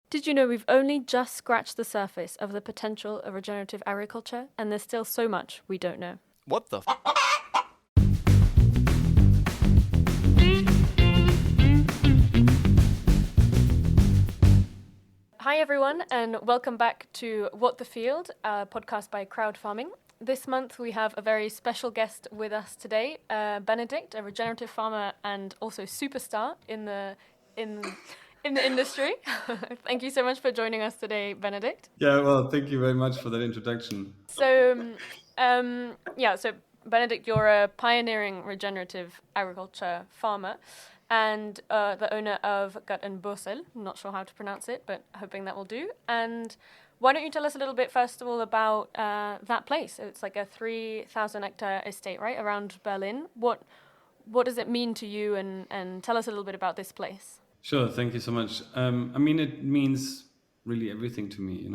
Did you know we've only just scratched the surface of the potential of regenerative agriculture, and there's still so much we don't know? What the? Hi, everyone, and welcome back to What the Field, a podcast by Crowd Farming. This month we have a very special guest with us today, Benedikt, a regenerative farmer and also superstar in the industry. Thank you so much for joining us today, Benedikt. Yeah, well, thank you very much for that introduction. So Benedikt, you're a pioneering regenerative agriculture farmer and the owner of Benedikt Bösel. I'm not sure how to pronounce it, but hoping that will do. And why don't you tell us a little bit, first of all, about that place? It's like a 3,000 hectare estate, right, around Berlin. What does it mean to you? And tell us a little bit about this place. Sure, thank you so much. It means really everything to me.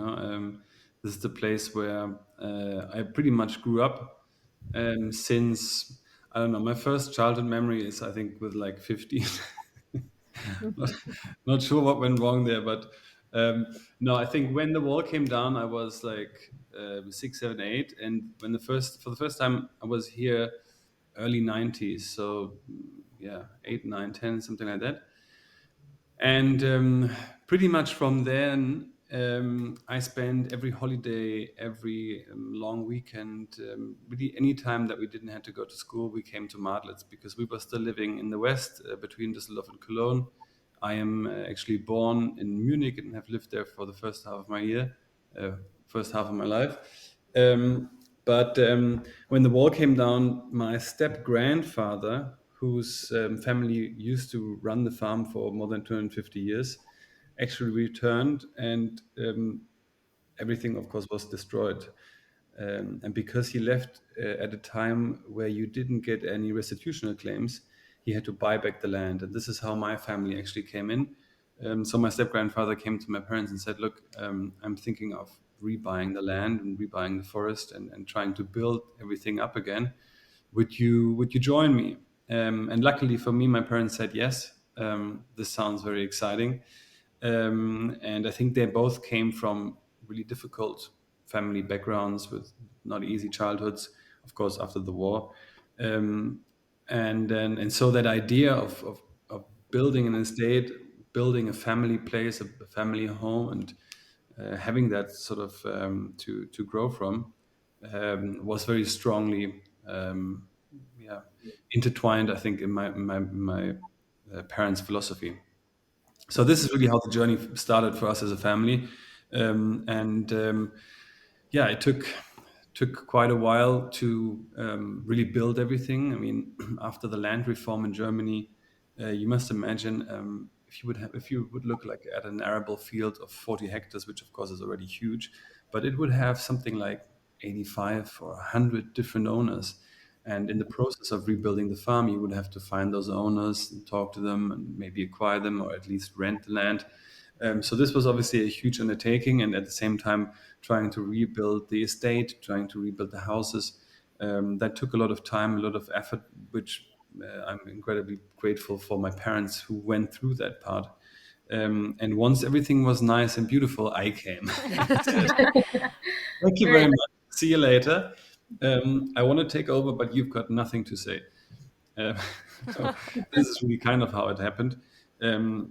This is the place where I pretty much grew up since, I don't know, my first childhood memory is, I think, with like 15. Not sure what went wrong there, but no, I think when the wall came down, I was like 6, 7, 8, and for the first time I was here, early 90s. So yeah, 8, 9, 10, something like that. And pretty much from then, I spent every holiday, every long weekend, really any time that we didn't have to go to school, we came to Madlitz because we were still living in the West, between Düsseldorf and Cologne. I am actually born in Munich and have lived there for the first half of my life. But when the wall came down, my step-grandfather, whose family used to run the farm for more than 250 years, actually returned, and everything, of course, was destroyed. And because he left at a time where you didn't get any restitutional claims, he had to buy back the land. And this is how my family actually came in. So my step-grandfather came to my parents and said, look, I'm thinking of rebuying the land and rebuying the forest and trying to build everything up again. Would you join me? And luckily for me, my parents said yes. This sounds very exciting. And I think they both came from really difficult family backgrounds with not easy childhoods, of course, after the war. And so that idea of building an estate, building a family place, a family home, and having that sort of to grow from was very strongly intertwined, I think, in my parents' philosophy. So this is really how the journey started for us as a family, it took quite a while to really build everything. I mean, after the land reform in Germany, you must imagine, if you would look like at an arable field of 40 hectares, which of course is already huge, but it would have something like 85 or 100 different owners. And in the process of rebuilding the farm, you would have to find those owners and talk to them and maybe acquire them or at least rent the land. So this was obviously a huge undertaking, and at the same time trying to rebuild the estate, trying to rebuild the houses. That took a lot of time, a lot of effort, which I'm incredibly grateful for my parents who went through that part. And once everything was nice and beautiful, I came. Thank you very much. See you later. I want to take over, but you've got nothing to say. So this is really kind of how it happened.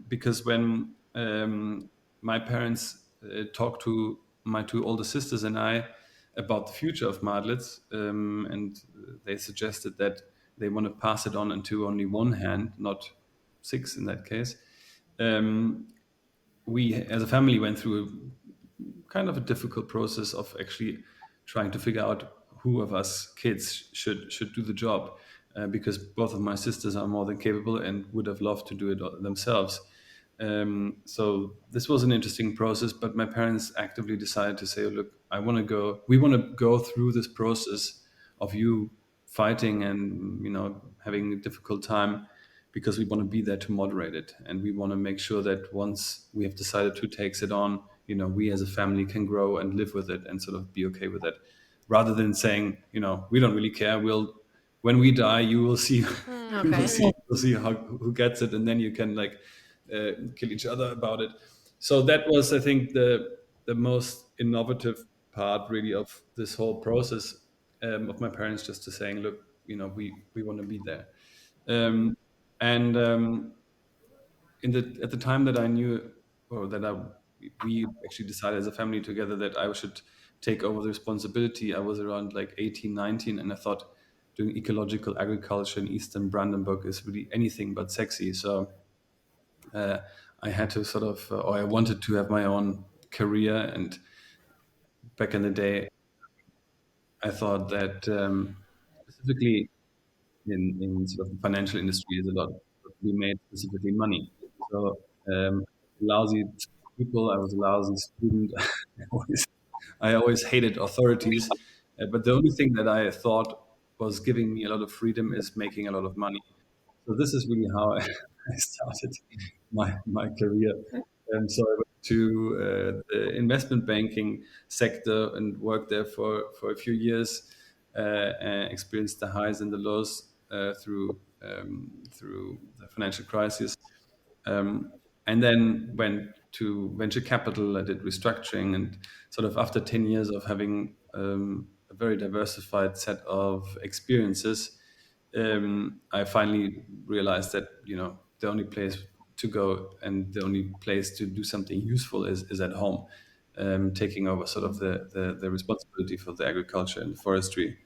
Because when my parents talked to my two older sisters and I about the future of Madlitz, and they suggested that they want to pass it on into only one hand, not 6 in that case. We, as a family, went through a kind of a difficult process of actually trying to figure out who of us kids should do the job, because both of my sisters are more than capable and would have loved to do it themselves. So this was an interesting process, but my parents actively decided to say, look, we want to go through this process of you fighting and, having a difficult time, because we want to be there to moderate it. And we want to make sure that once we have decided who takes it on, we as a family can grow and live with it and sort of be okay with it, rather than saying, we don't really care. When we die, you will see, Okay. who gets it. And then you can kill each other about it. So that was, I think, the most innovative part really of this whole process, of my parents just to saying, look, we want to be there. um, and in the at the time that I knew, or that we actually decided as a family together that I should take over the responsibility, I was around like 18, 19, and I thought doing ecological agriculture in Eastern Brandenburg is really anything but sexy. So uh, I had to sort of, or I wanted to have my own career. And back in the day, I thought that specifically in sort of the financial industry is a lot to be made, specifically money. So lousy people, I was a lousy student. I always hated authorities, but the only thing that I thought was giving me a lot of freedom is making a lot of money. So this is really how I I started my career. And so I went to the investment banking sector and worked there for a few years, and experienced the highs and the lows through the financial crisis. And then went to venture capital. I did restructuring, and sort of after 10 years of having a very diversified set of experiences, I finally realized that the only place to go and the only place to do something useful is at home, taking over sort of the responsibility for the agriculture and forestry.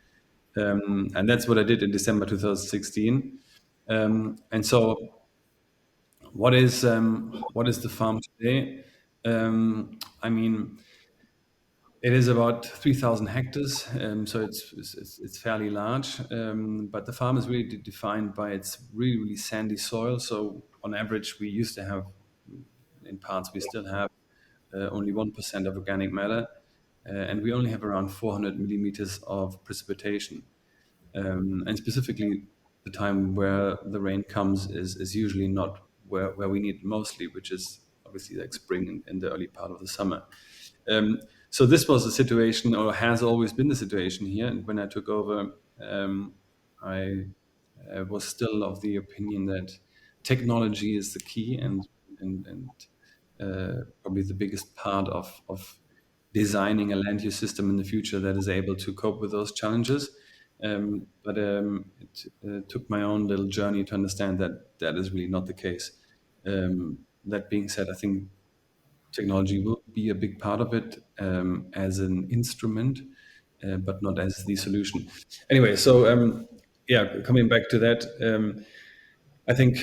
And that's what I did in December 2016. And so what is the farm today? I mean, it is about 3,000 hectares, so it's fairly large. But the farm is really defined by its really, really sandy soil. So on average, we used to have, in parts, we still have only 1% of organic matter, and we only have around 400 millimeters of precipitation. And specifically, the time where the rain comes is usually not where we need it mostly, which is obviously like spring and the early part of the summer. Um, so this was the situation, or has always been the situation here. And when I took over, I was still of the opinion that technology is the key, and probably the biggest part of designing a land use system in the future that is able to cope with those challenges. But it took my own little journey to understand that that is really not the case. That being said, I think technology will be a big part of it, as an instrument, but not as the solution. Anyway, so yeah, coming back to that, I think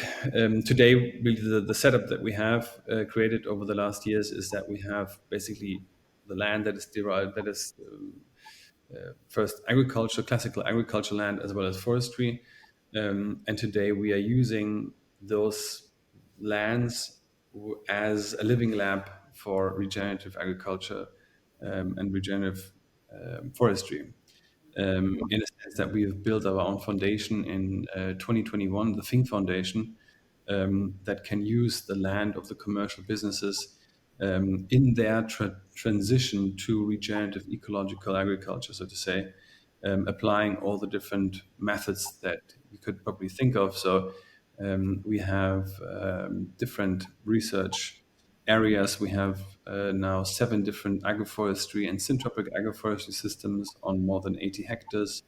today really the setup that we have created over the last years is that we have basically the land that is derived, that is first agriculture, classical agriculture land, as well as forestry. And today we are using those lands as a living lab for regenerative agriculture, and regenerative forestry. In a sense that we have built our own foundation in 2021, the Think Foundation, that can use the land of the commercial businesses in their transition to regenerative ecological agriculture, so to say, applying all the different methods that you could probably think of. So we have different research areas. We have now 7 different agroforestry and syntropic agroforestry systems on more than 80 hectares.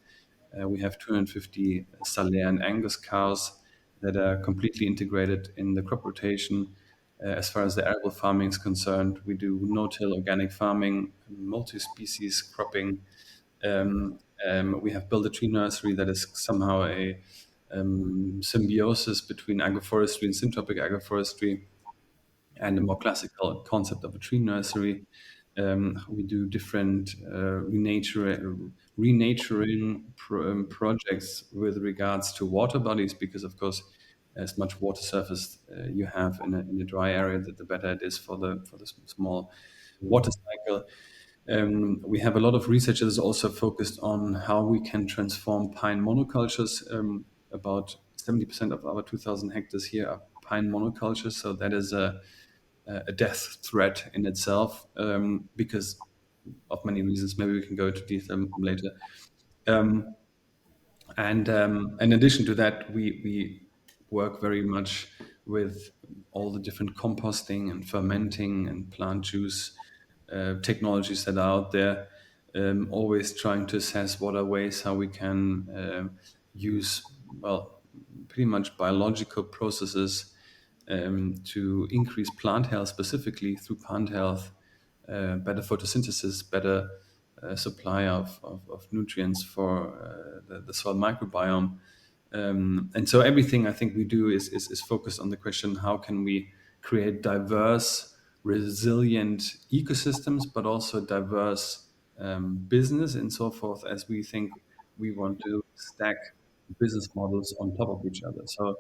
We have 250 Salers and Angus cows that are completely integrated in the crop rotation. As far as the arable farming is concerned, we do no-till organic farming, multi-species cropping. We have built a tree nursery that is somehow a symbiosis between agroforestry and syntropic agroforestry, and a more classical concept of a tree nursery. We do different renaturing projects with regards to water bodies, because, of course, as much water surface you have in a dry area, the better it is for the small water cycle. We have a lot of researchers also focused on how we can transform pine monocultures. About 70% of our 2,000 hectares here are pine monocultures, so that is a death threat in itself, because of many reasons. Maybe we can go into detail later. And in addition to that, we work very much with all the different composting and fermenting and plant juice technologies that are out there, always trying to assess what are ways how we can use, well, pretty much biological processes to increase plant health, specifically through plant health, better photosynthesis, better supply of nutrients for the soil microbiome. And so everything I think we do is focused on the question, how can we create diverse, resilient ecosystems, but also diverse business and so forth, as we think we want to stack business models on top of each other. So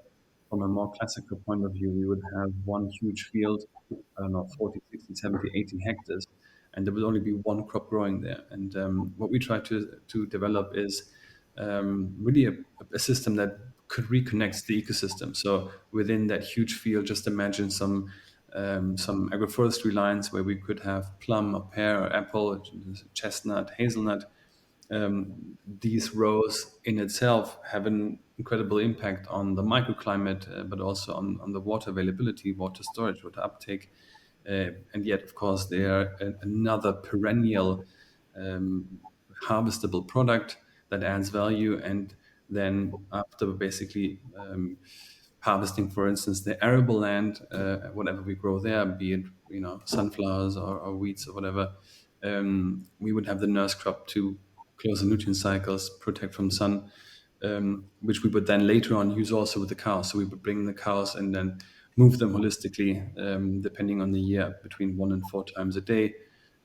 from a more classical point of view, we would have one huge field, I don't know, 40, 60, 70, 80 hectares, and there will only be one crop growing there. And what we try to develop is really a system that could reconnect the ecosystem. So within that huge field, just imagine some agroforestry lines where we could have plum or pear or apple, chestnut, hazelnut. These rows in itself have an incredible impact on the microclimate, but also on the water availability, water storage, water uptake. And yet, of course, they are another perennial harvestable product that adds value. And then after basically harvesting, for instance, the arable land, whatever we grow there, be it sunflowers or wheats or whatever, we would have the nurse crop to close the nutrient cycles, protect from sun, which we would then later on use also with the cows. So we would bring the cows and then move them holistically, depending on the year, between 1 and 4 times a day,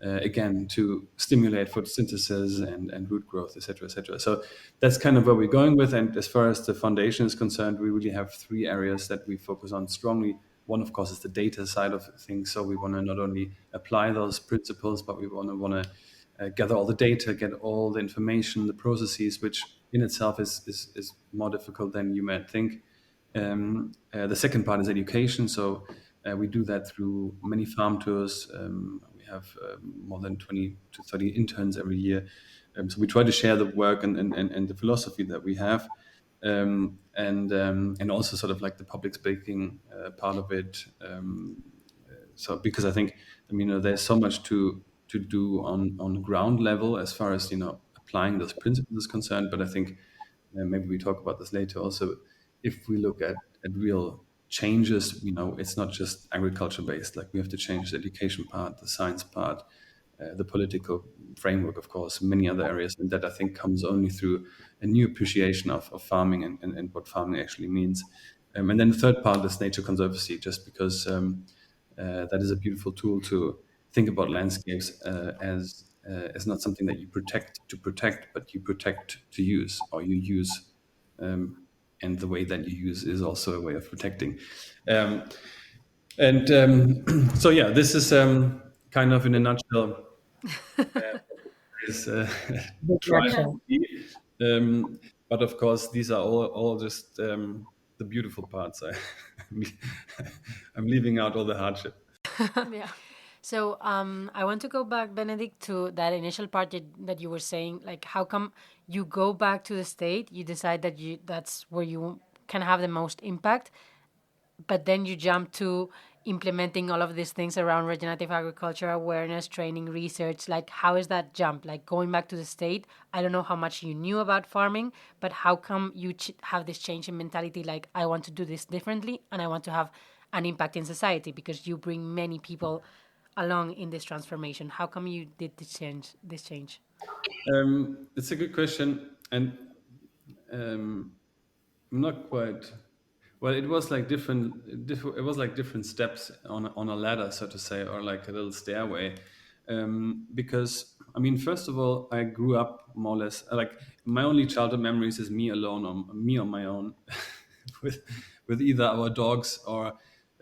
again, to stimulate photosynthesis and root growth, et cetera, et cetera. So that's kind of where we're going with. And as far as the foundation is concerned, we really have 3 areas that we focus on strongly. One, of course, is the data side of things. So we want to not only apply those principles, but we want to gather all the data, get all the information, the processes, which in itself is more difficult than you might think. The second part is education. So we do that through many farm tours. We have more than 20 to 30 interns every year. So we try to share the work and the philosophy that we have. And also sort of like the public speaking part of it. So because I think, there's so much to do on ground level as far as, applying those principles is concerned. But I think maybe we talk about this later also. If we look at real changes, it's not just agriculture based. Like we have to change the education part, the science part, the political framework, of course, many other areas. And that I think comes only through a new appreciation of farming and what farming actually means. And then the third part is nature conservancy, just because that is a beautiful tool to think about landscapes as not something that you protect to protect, but you protect to use, or you use, and the way that you use is also a way of protecting. So yeah, this is kind of in a nutshell. Is trying to be. But of course, these are all just the beautiful parts. I'm leaving out all the hardship. Yeah. So I want to go back, Benedikt, to that initial part that you were saying. Like, how come you go back to the state? You decide that that's where you can have the most impact, but then you jump to implementing all of these things around regenerative agriculture, awareness, training, research. Like, how is that jump? Like, going back to the state, I don't know how much you knew about farming, but how come you have this change in mentality? Like, I want to do this differently, and I want to have an impact in society, because you bring many people along in this transformation. How come you did this change? It's a good question, and I'm not quite. Well, it was like it was like different steps on a ladder, so to say, or like a little stairway. Because first of all, I grew up more or less like my only childhood memories is me alone, or me on my own, with either our dogs or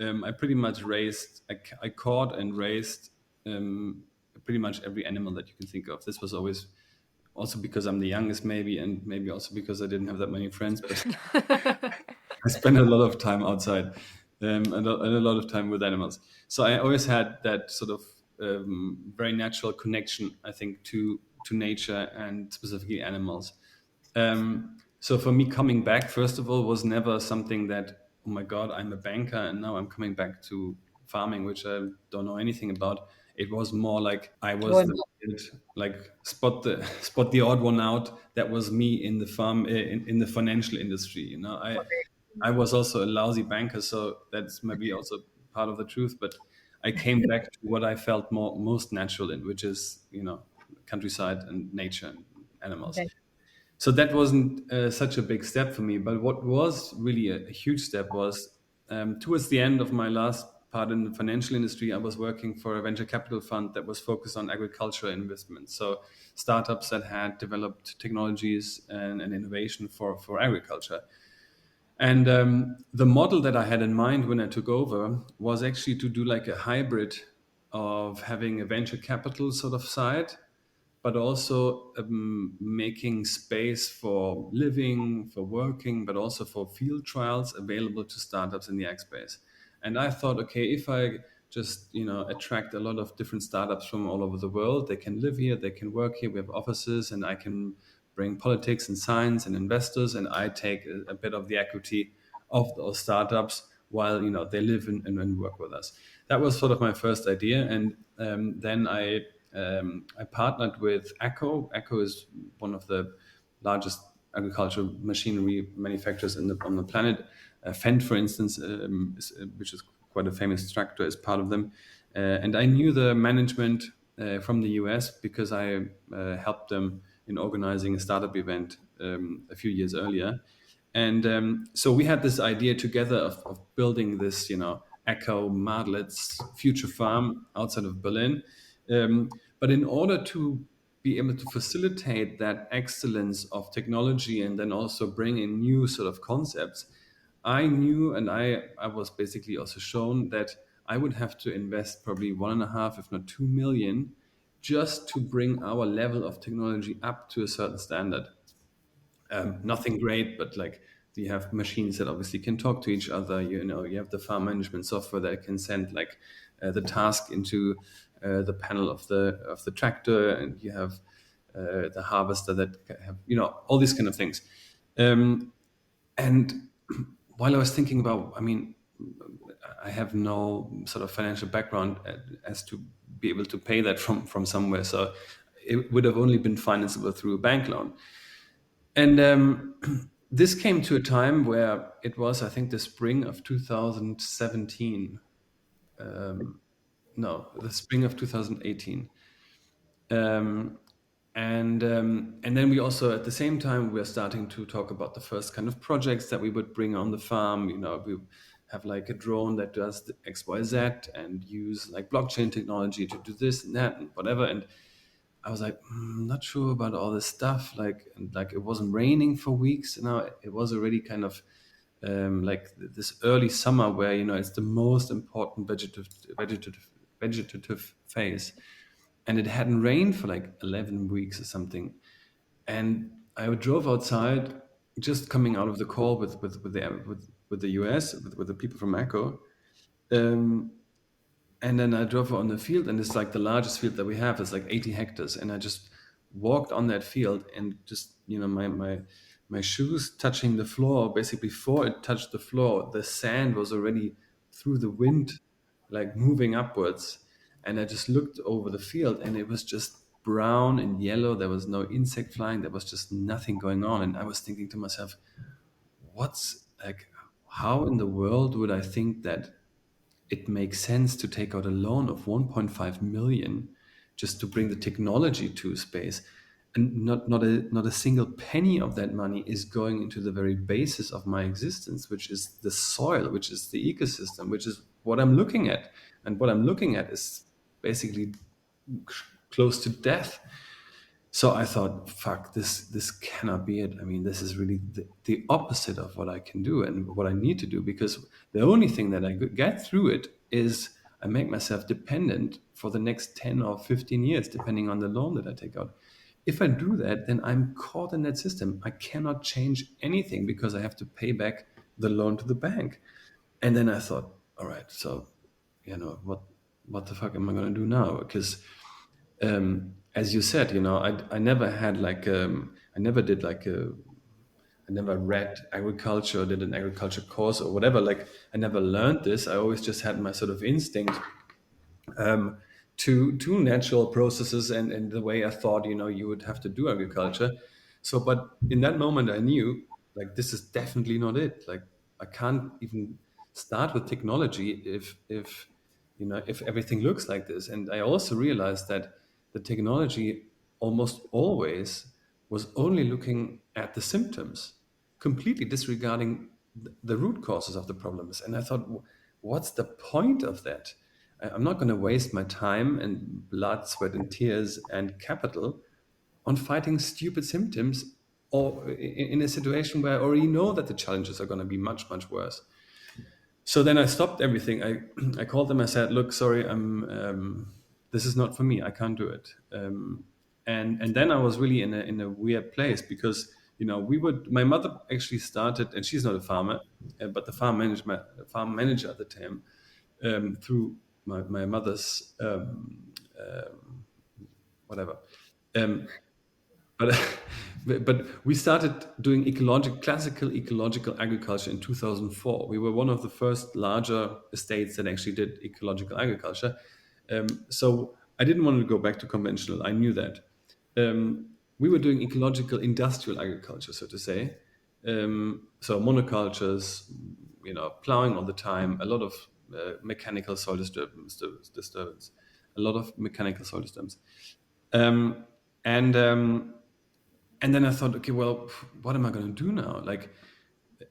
I pretty much raised. I caught and raised pretty much every animal that you can think of. This was always also because I'm the youngest, maybe, and maybe also because I didn't have that many friends, but I spent a lot of time outside and a lot of time with animals. So I always had that sort of very natural connection, I think, to nature and specifically animals. So for me, coming back, first of all, was never something that oh my God, I'm a banker and now I'm coming back to farming, which I don't know anything about. It was more like I was Going the kid, like spot the odd one out. That was me in the in the financial industry. I was also a lousy banker, so that's maybe also part of the truth. But I came back to what I felt most natural in, which is countryside and nature and animals. back. So that wasn't such a big step for me. But what was really a huge step was towards the end of my last part in the financial industry, I was working for a venture capital fund that was focused on agriculture investments. So startups that had developed technologies and innovation for agriculture. And the model that I had in mind when I took over was actually to do like a hybrid of having a venture capital sort of side, but also making space for living, for working, but also for field trials available to startups in the ag space. And I thought, okay, if I just attract a lot of different startups from all over the world, they can live here, they can work here, we have offices, and I can bring politics and science and investors, and I take a bit of the equity of those startups while they live and work with us. That was sort of my first idea, and then I partnered with Echo. Echo is one of the largest agricultural machinery manufacturers on the planet. Fendt, for instance, which is quite a famous tractor, is part of them. And I knew the management from the US because I helped them in organizing a startup event a few years earlier. And so we had this idea together of building this, Echo Madlitz future farm outside of Berlin. But in order to be able to facilitate that excellence of technology and then also bring in new sort of concepts, I knew, and I was basically also shown that I would have to invest probably 1.5, if not 2 million, just to bring our level of technology up to a certain standard. Nothing great, but like you have machines that obviously can talk to each other. You have the farm management software that can send like the task into the panel of the tractor, and you have the harvester that have all these kind of things. And while I was thinking about, I mean, I have no sort of financial background as to be able to pay that from somewhere, so it would have only been financeable through a bank loan. And this came to a time where it was, I think, the spring of 2017. No, the spring of 2018. Um, and then we also, at the same time, we are starting to talk about the first kind of projects that we would bring on the farm. We have like a drone that does the XYZ and use like blockchain technology to do this and that and whatever. And I was like, not sure about all this stuff. Like it wasn't raining for weeks. Now it was already kind of like this early summer where it's the most important vegetative phase, and it hadn't rained for like 11 weeks or something. And I drove outside, just coming out of the call with the US with the people from Echo. Um, and then I drove on the field, and it's like the largest field that we have. It's like 80 hectares. And I just walked on that field, and just, my shoes touching the floor, basically before it touched the floor, the sand was already through the wind, like moving upwards. And I just looked over the field, and it was just brown and yellow. There was no insect flying. There was just nothing going on. And I was thinking to myself, what's like, how in the world would I think that it makes sense to take out a loan of 1.5 million just to bring the technology to space, and not a single penny of that money is going into the very basis of my existence, which is the soil, which is the ecosystem, which is what I'm looking at. And what I'm looking at is basically close to death. So I thought, fuck, this cannot be it. I mean, this is really the opposite of what I can do and what I need to do, because the only thing that I could get through it is I make myself dependent for the next 10 or 15 years, depending on the loan that I take out. If I do that, then I'm caught in that system. I cannot change anything because I have to pay back the loan to the bank. And then I thought, all right, so what the fuck am I going to do now? Because as you said, I never had like I never did like I never read agriculture, or did an agriculture course or whatever. Like I never learned this. I always just had my sort of instinct um, to natural processes and the way I thought, you would have to do agriculture. So, but in that moment, I knew like this is definitely not it. Like I can't even start with technology if everything looks like this. And I also realized that the technology almost always was only looking at the symptoms, completely disregarding the root causes of the problems. And I thought, what's the point of that? I'm not going to waste my time and blood, sweat, and tears and capital on fighting stupid symptoms or in a situation where I already know that the challenges are going to be much, much worse. So then I stopped everything. I called them. I said, "Look, sorry, this is not for me. I can't do it." And then I was really in a weird place because my mother actually started, and she's not a farmer, but the farm manager at the time, through my mother's whatever. Um, but but we started doing classical ecological agriculture in 2004. We were one of the first larger estates that actually did ecological agriculture. So I didn't want to go back to conventional. I knew that. We were doing ecological industrial agriculture, so to say. So monocultures, plowing all the time, a lot of mechanical soil disturbance, a lot of mechanical soil disturbance. Um, and and then I thought, okay, well, what am I going to do now? Like,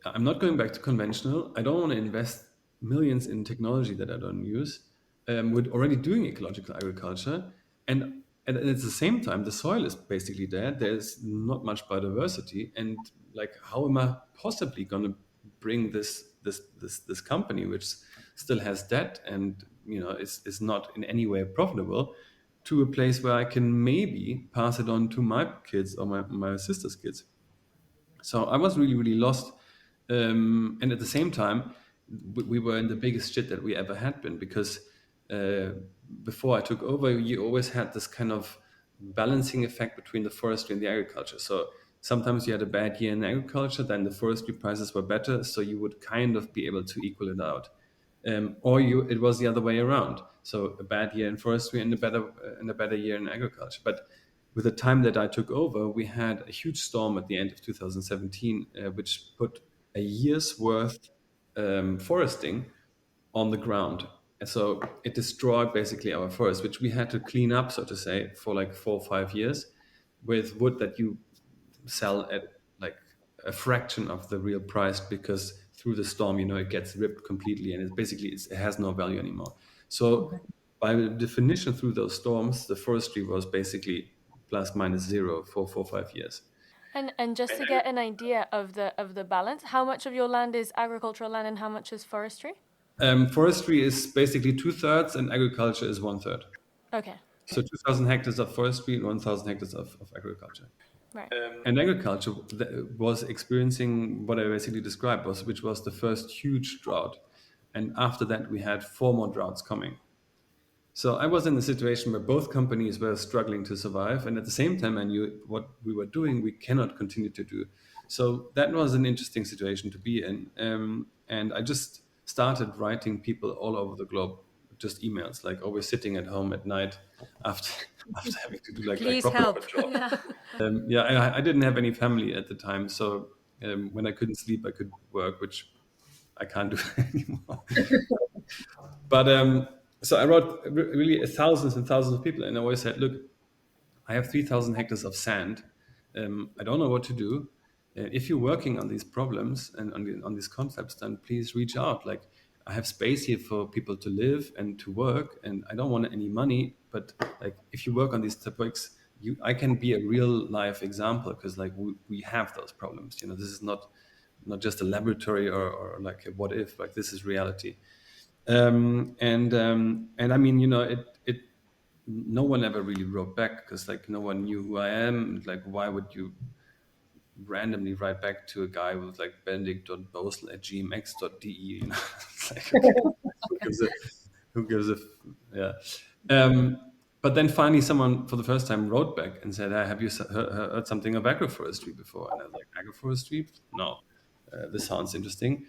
I'm not going back to conventional. I don't want to invest millions in technology that I don't use. We're already doing ecological agriculture, and at the same time, the soil is basically dead. There's not much biodiversity, and like, how am I possibly going to bring this company, which still has debt and is not in any way profitable, to a place where I can maybe pass it on to my kids or my sister's kids? So I was really, really lost. And at the same time, we were in the biggest shit that we ever had been, because uh, before I took over, you always had this kind of balancing effect between the forestry and the agriculture. So sometimes you had a bad year in agriculture, then the forestry prices were better, so you would kind of be able to equal it out. It was the other way around. So a bad year in forestry and a better year in agriculture. But with the time that I took over, we had a huge storm at the end of 2017, which put a year's worth foresting on the ground. And so it destroyed basically our forest, which we had to clean up, so to say, for like 4 or 5 years, with wood that you sell at like a fraction of the real price, because through the storm, it gets ripped completely, and it has no value anymore. So by definition, through those storms, the forestry was basically plus minus zero for 4 or 5 years. And just to get an idea of the balance, how much of your land is agricultural land and how much is forestry? Forestry is basically 2/3 and agriculture is 1/3. Okay. So 2,000 hectares of forestry and 1,000 hectares of agriculture. Right. And agriculture was experiencing what I basically described, which was the first huge drought. And after that, we had 4 more droughts coming. So I was in a situation where both companies were struggling to survive, and at the same time, I knew what we were doing, we cannot continue to do. So that was an interesting situation to be in. And I just started writing people all over the globe, just emails, like always sitting at home at night after after having to do like Please proper help. job. Yeah. Yeah, I didn't have any family at the time, so when I couldn't sleep, I could work, which I can't do anymore. But so I wrote really thousands and thousands of people, and I always said, "Look, I have 3,000 hectares of sand. I don't know what to do. If you're working on these problems and on these concepts, then please reach out. Like, I have space here for people to live and to work, and I don't want any money. But like, if you work on these topics, I can be a real life example, because like we have those problems. This is not just a laboratory or like a what if. Like, this is reality." And I mean, it no one ever really wrote back, because like no one knew who I am. And, like, why would you randomly write back to a guy with like benedikt.bosel@gmx.de? It's like, okay, who gives a yeah. But then finally, someone for the first time wrote back and said, "Have you heard something of agroforestry before?" And I was like, "Agroforestry? No, this sounds interesting."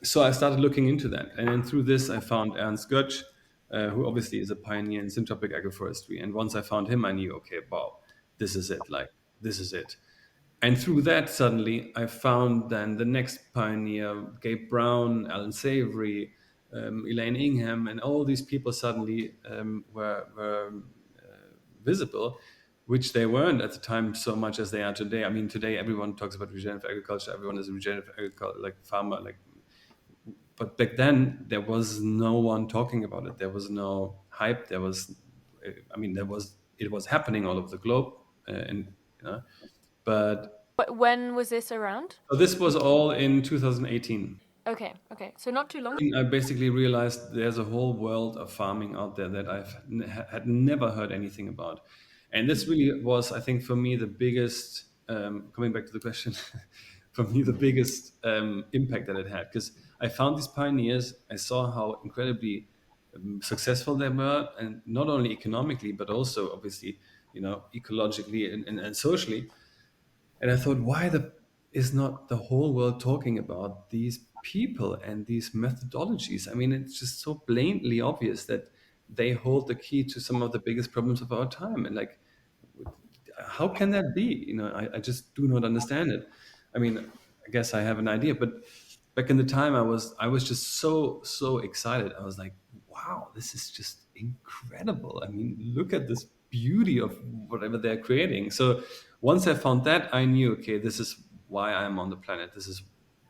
So I started looking into that, and then through this, I found Ernst Götsch, who obviously is a pioneer in syntropic agroforestry. And once I found him, I knew, okay, wow, this is it. Like, this is it. And through that, suddenly, I found then the next pioneer, Gabe Brown, Alan Savory, Elaine Ingham, and all these people suddenly were visible, which they weren't at the time so much as they are today. I mean, today everyone talks about regenerative agriculture. Everyone is a regenerative agriculture, like farmer, like. But back then, there was no one talking about it. There was no hype. There was, I mean, it was happening all over the globe, and you know, but But when was this around? so this was all in 2018. Okay, so not too long. I basically realized there's a whole world of farming out there that had never heard anything about. And this really was, I think, for me, the biggest, coming back to the question, for me, the biggest impact that it had. Because I found these pioneers, I saw how incredibly successful they were, and not only economically, but also obviously, ecologically and socially. And I thought, is not the whole world talking about these people and these methodologies? I mean, it's just so blatantly obvious that they hold the key to some of the biggest problems of our time. And like, how can that be? I just do not understand it. I mean, I guess I have an idea, but back in the time, I was just so excited. I was like, wow, this is just incredible. I mean, look at this beauty of whatever they're creating. So once I found that, I knew, okay, this is why I'm on the planet. This is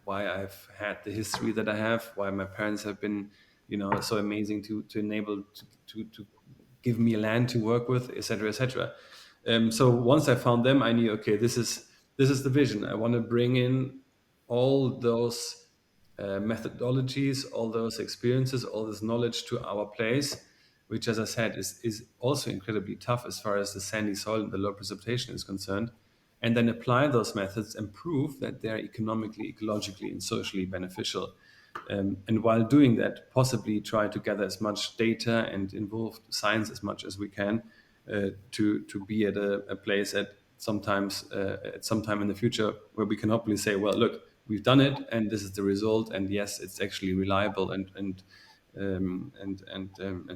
why I've had the history that I have. Why my parents have been, so amazing to enable to give me land to work with, etc., etc. So once I found them, I knew, okay, this is the vision. I want to bring in all those methodologies, all those experiences, all this knowledge to our place, which, as I said, is also incredibly tough as far as the sandy soil and the low precipitation is concerned, and then apply those methods and prove that they're economically, ecologically, and socially beneficial. And while doing that, possibly try to gather as much data and involve science as much as we can to be at a place at some time in the future where we can hopefully say, well, look, we've done it, and this is the result, and yes, it's actually reliable and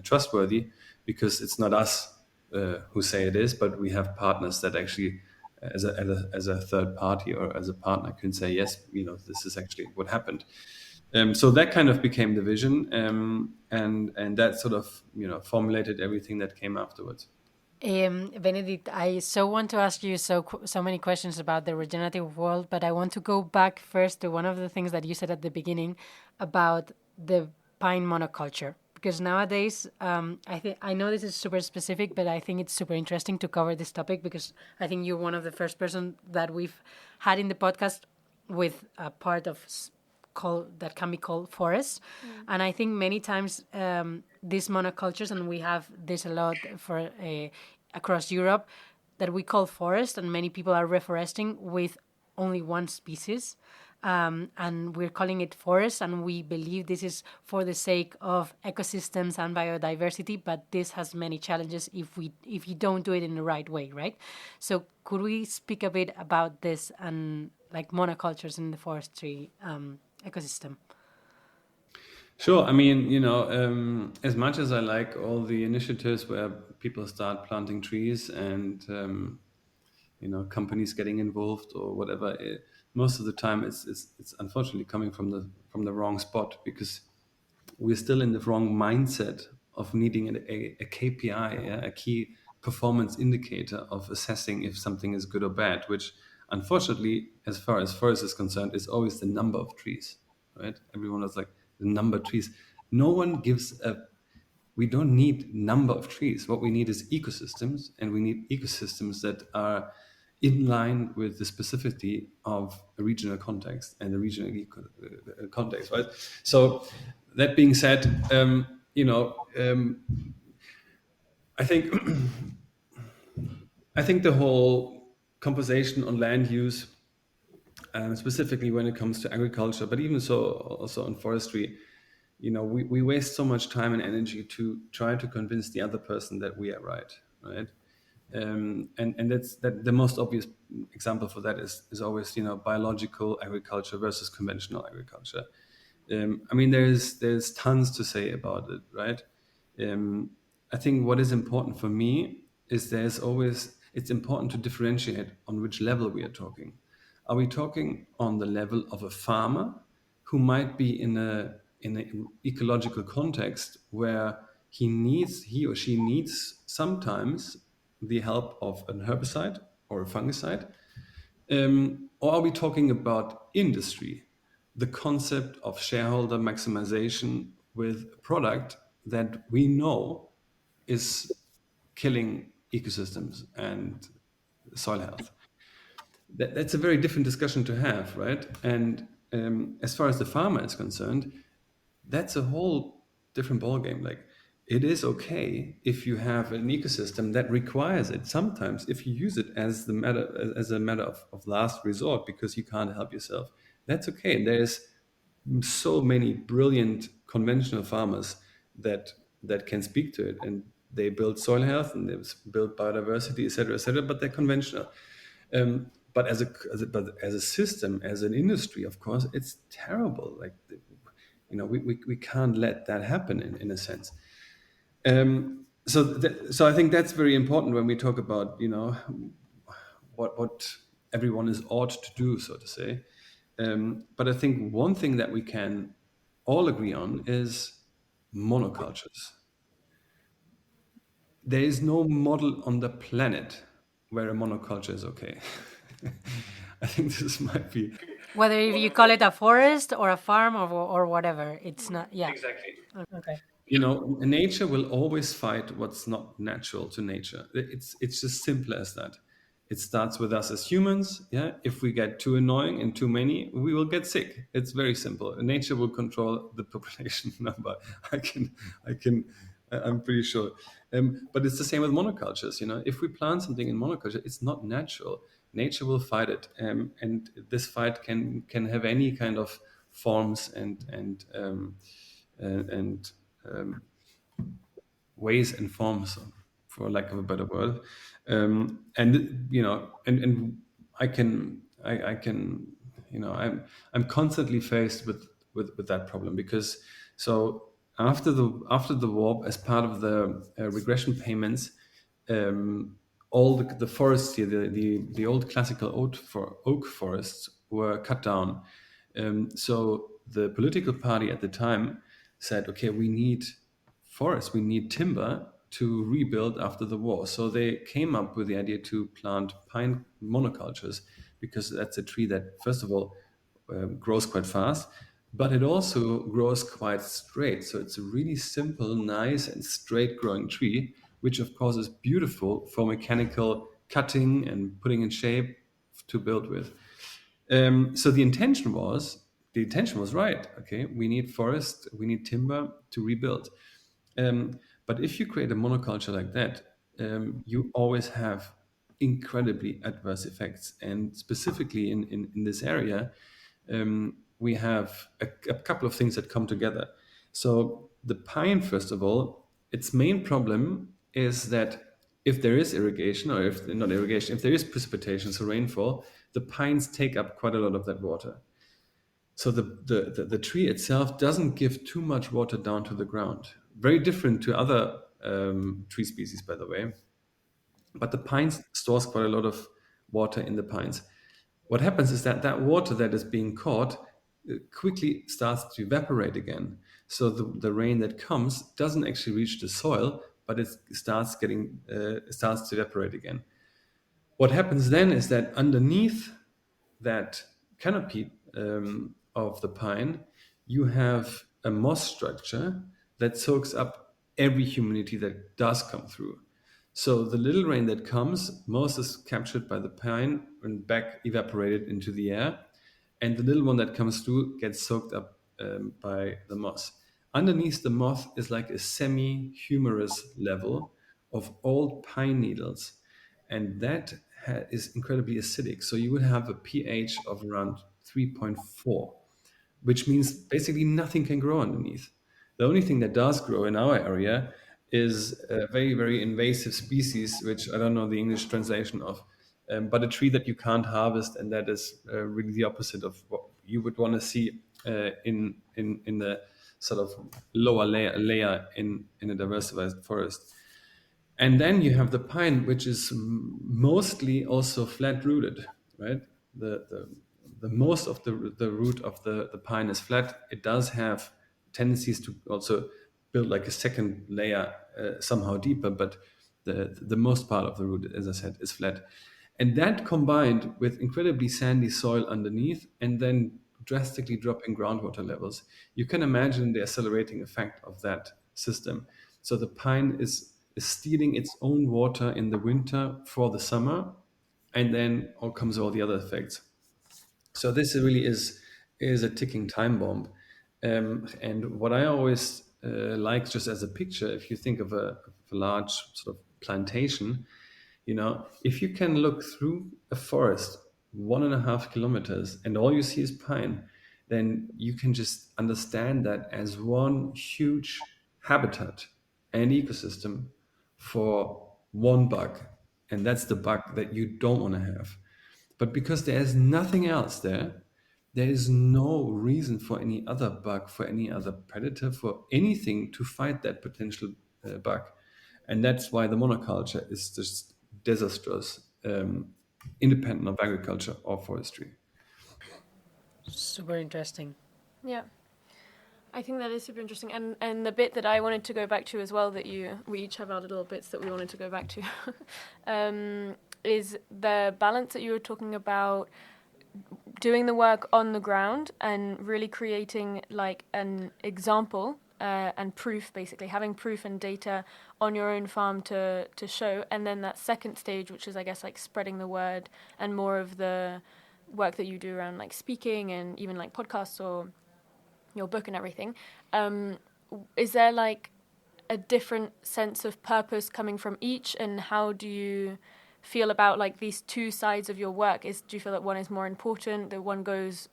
trustworthy, because it's not us who say it is, but we have partners that actually, as a third party or as a partner, can say, yes, this is actually what happened. So that kind of became the vision, and that sort of formulated everything that came afterwards. Benedikt, I so want to ask you so many questions about the regenerative world, but I want to go back first to one of the things that you said at the beginning about the pine monoculture. Because nowadays, I know this is super specific, but I think it's super interesting to cover this topic, because I think you're one of the first person that we've had in the podcast with a part of that can be called forests. And I think many times these monocultures, and we have this a lot for across Europe, that we call forest, and many people are reforesting with only one species. And we're calling it forest, and we believe this is for the sake of ecosystems and biodiversity, but this has many challenges if you don't do it in the right way, right? So could we speak a bit about this and like monocultures in the forestry ecosystem? Sure. I mean, as much as I like all the initiatives where people start planting trees and companies getting involved or whatever, most of the time it's unfortunately coming from the wrong spot, because we're still in the wrong mindset of needing a KPI, a key performance indicator of assessing if something is good or bad, which unfortunately, as far as forest is concerned, is always the number of trees, right? Everyone is like, the number of trees. No one gives we don't need number of trees. What we need is ecosystems, and we need ecosystems that are in line with the specificity of a regional context and the regional context, right? So that being said, I think I think the whole conversation on land use, specifically when it comes to agriculture, but even so also on forestry, we waste so much time and energy to try to convince the other person that we are right? And that's that the most obvious example for that is always biological agriculture versus conventional agriculture. I mean, there's tons to say about it, right? Um, I think what is important for me is it's important to differentiate on which level we are talking. Are we talking on the level of a farmer who might be in an ecological context where he or she needs sometimes the help of an herbicide or a fungicide, or are we talking about industry, the concept of shareholder maximization with a product that we know is killing ecosystems and soil health? That's a very different discussion to have, right? And as far as the farmer is concerned, that's a whole different ballgame. Like, it is okay if you have an ecosystem that requires it. Sometimes, if you use it as a matter of last resort because you can't help yourself, that's okay. There's so many brilliant conventional farmers that can speak to it, and they build soil health and they build biodiversity, etc., but they're conventional. But as a system, as an industry, of course, it's terrible. Like, we can't let that happen in a sense. So I think that's very important when we talk about what everyone is ought to do, so to say. But I think one thing that we can all agree on is monocultures. There is no model on the planet where a monoculture is okay. I think this might be Whether if you call it a forest or a farm or whatever, it's not. Yeah. exactly. Okay. Nature will always fight what's not natural to nature. It's just simple as that. It starts with us as humans. Yeah, if we get too annoying and too many, we will get sick. It's very simple. Nature will control the population number. I'm pretty sure. But it's the same with monocultures. If we plant something in monoculture, it's not natural. Nature will fight it, and this fight can have any kind of forms and ways and forms, for lack of a better word. And I can I'm constantly faced with that problem, because so after the war, as part of the regression payments, all the forests here, the old classical oak forests were cut down. So the political party at the time said, okay, we need forests, we need timber to rebuild after the war. So they came up with the idea to plant pine monocultures, because that's a tree that, first of all, grows quite fast, but it also grows quite straight. So it's a really simple, nice, and straight growing tree, which of course is beautiful for mechanical cutting and putting in shape to build with. So the intention was right. Okay, we need forest, we need timber to rebuild. But if you create a monoculture like that, you always have incredibly adverse effects. And specifically in this area, we have a couple of things that come together. So the pine, first of all, its main problem is that if there is irrigation, or if not irrigation, if there is precipitation, so rainfall, the pines take up quite a lot of that water. So the tree itself doesn't give too much water down to the ground. Very different to other tree species, by the way. But the pines stores quite a lot of water in the pines. What happens is that that water that is being caught quickly starts to evaporate again. So the rain that comes doesn't actually reach the soil, but it starts to evaporate again. What happens then is that underneath that canopy of the pine, you have a moss structure that soaks up every humidity that does come through. So the little rain that comes, most is captured by the pine and back evaporated into the air, and the little one that comes through gets soaked up by the moss. Underneath the moss is like a semi-humerus level of old pine needles, and that is incredibly acidic. So you would have a pH of around 3.4, which means basically nothing can grow underneath. The only thing that does grow in our area is a very, very invasive species, which I don't know the English translation of, but a tree that you can't harvest, and that is really the opposite of what you would want to see in the sort of lower layer in a diversified forest. And then you have the pine, which is mostly also flat rooted, right? The most of the root of the pine is flat. It does have tendencies to also build like a second layer somehow deeper, but the most part of the root, as I said, is flat. And that combined with incredibly sandy soil underneath and then drastically dropping groundwater levels, you can imagine the accelerating effect of that system. So the pine is stealing its own water in the winter for the summer, and then all comes all the other effects. So this really is a ticking time bomb. And what I always like, just as a picture, if you think of a large sort of plantation, if you can look through a forest 1.5 kilometers and all you see is pine, then you can just understand that as one huge habitat and ecosystem for one bug. And that's the bug that you don't want to have. But because there is nothing else there, there is no reason for any other bug, for any other predator, for anything to fight that potential bug. And that's why the monoculture is just disastrous, independent of agriculture or forestry. Super interesting. Yeah. I think that is super interesting, and the bit that I wanted to go back to as well, that we each have our little bits that we wanted to go back to, is the balance that you were talking about, doing the work on the ground and really creating like an example and proof, basically having proof and data on your own farm to show, and then that second stage, which is I guess like spreading the word and more of the work that you do around like speaking and even like podcasts or your book and everything. Is there like a different sense of purpose coming from each, and how do you feel about like these two sides of your work? Do you feel that one is more important, that one goes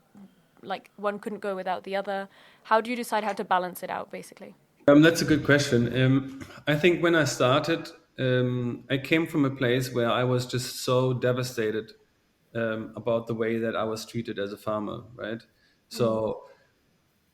like one couldn't go without the other? How do you decide how to balance it out, basically? That's a good question. I think when I started, I came from a place where I was just so devastated about the way that I was treated as a farmer, right? So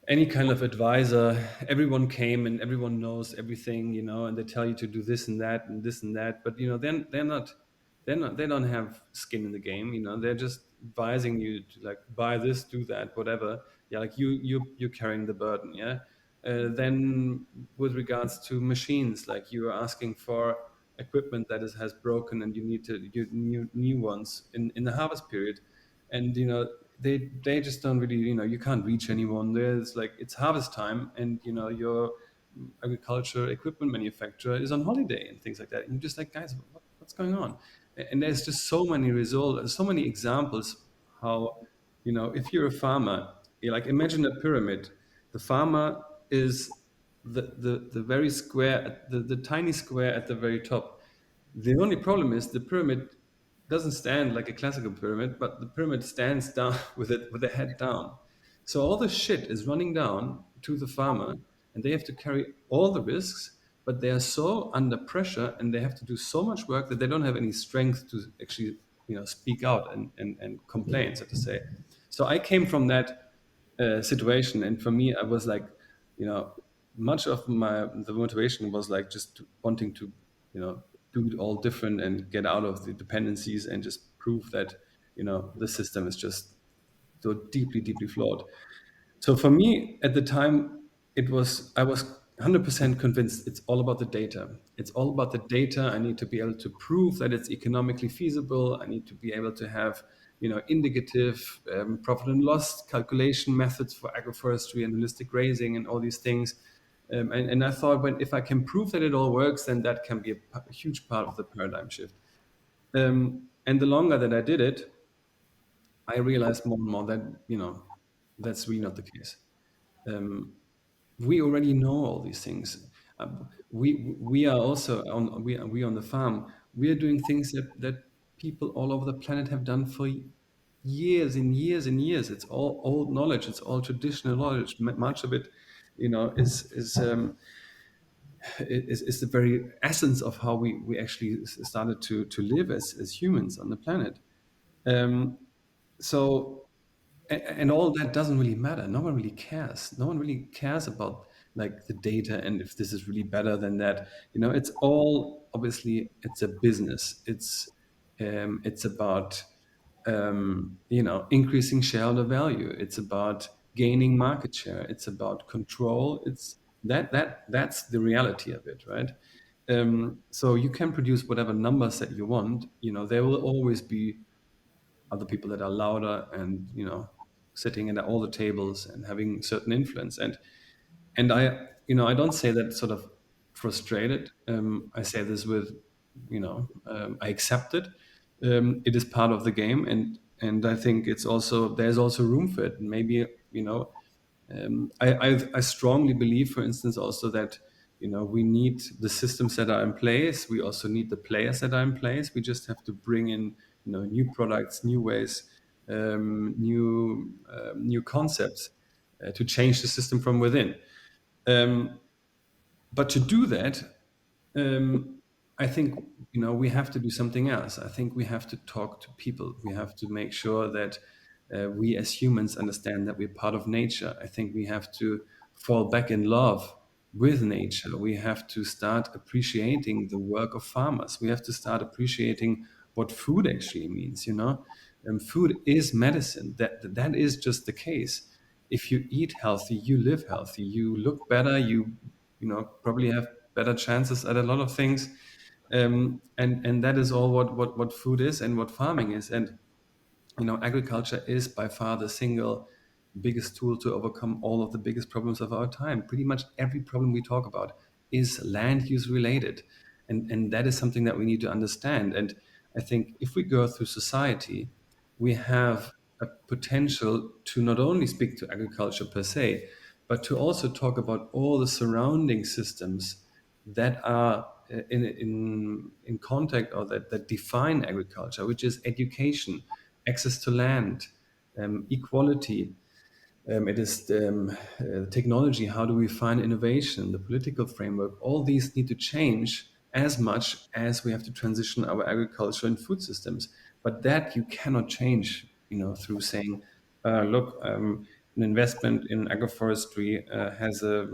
any kind of advisor, everyone came and everyone knows everything, and they tell you to do this and that and this and that, but then they don't have skin in the game, they're just advising you to like buy this, do that, whatever. Yeah, like you're carrying the burden, yeah. Then with regards to machines, like you are asking for equipment that has broken and you need to get new ones in the harvest period, and they just don't really, you can't reach anyone. There's like it's harvest time, and your agriculture equipment manufacturer is on holiday and things like that, and you're just like, guys, what's going on? And there's just so many results, so many examples how, if you're a farmer, you like imagine a pyramid. The farmer is the very square, the tiny square at the very top. The only problem is the pyramid doesn't stand like a classical pyramid, but the pyramid stands down with the head down. So all the shit is running down to the farmer, and they have to carry all the risks, but they are so under pressure and they have to do so much work that they don't have any strength to actually, speak out and complain, so to say. So I came from that situation, and for me, I was like, much of the motivation was like just wanting to, do it all different and get out of the dependencies and just prove that, the system is just so deeply, deeply flawed. So for me at the time, I was 100% convinced it's all about the data. It's all about the data. I need to be able to prove that it's economically feasible. I need to be able to have, indicative profit and loss calculation methods for agroforestry and holistic grazing and all these things. And I thought, if I can prove that it all works, then that can be a huge part of the paradigm shift. And the longer that I did it, I realized more and more that that's really not the case. Um, we already know all these things. We are also we on the farm. We are doing things that people all over the planet have done for years and years and years. It's all old knowledge. It's all traditional knowledge. Much of it is the very essence of how we actually started to live as humans on the planet. Um, so and all that doesn't really matter. No one really cares. No one really cares about like the data and if this is really better than that. It's all obviously it's a business. It's about increasing shareholder value. It's about gaining market share. It's about control. It's that's the reality of it, right? So you can produce whatever numbers that you want. There will always be other people that are louder and sitting at all the tables and having certain influence. And I don't say that sort of frustrated. I say this with I accept it. It is part of the game, and I think there's also room for it. And maybe I strongly believe, for instance, also that we need the systems that are in place. We also need the players that are in place. We just have to bring in new products, new ways, new concepts to change the system from within. Um, but to do that, um, I think we have to do something else. I think we have to talk to people. We have to make sure that we as humans understand that we're part of nature. I think we have to fall back in love with nature. We have to start appreciating the work of farmers. We have to start appreciating what food actually means. Food is medicine. That is just the case. If you eat healthy, you live healthy. You look better. You probably have better chances at a lot of things. And that is all what food is and what farming is. And agriculture is by far the single biggest tool to overcome all of the biggest problems of our time. Pretty much every problem we talk about is land use related. And that is something that we need to understand. And I think if we go through society, we have a potential to not only speak to agriculture per se, but to also talk about all the surrounding systems that are in contact or that define agriculture, which is education, access to land, equality. It is technology. How do we find innovation? The political framework. All these need to change as much as we have to transition our agriculture and food systems. But that you cannot change, through saying, "Look, an investment in agroforestry has a,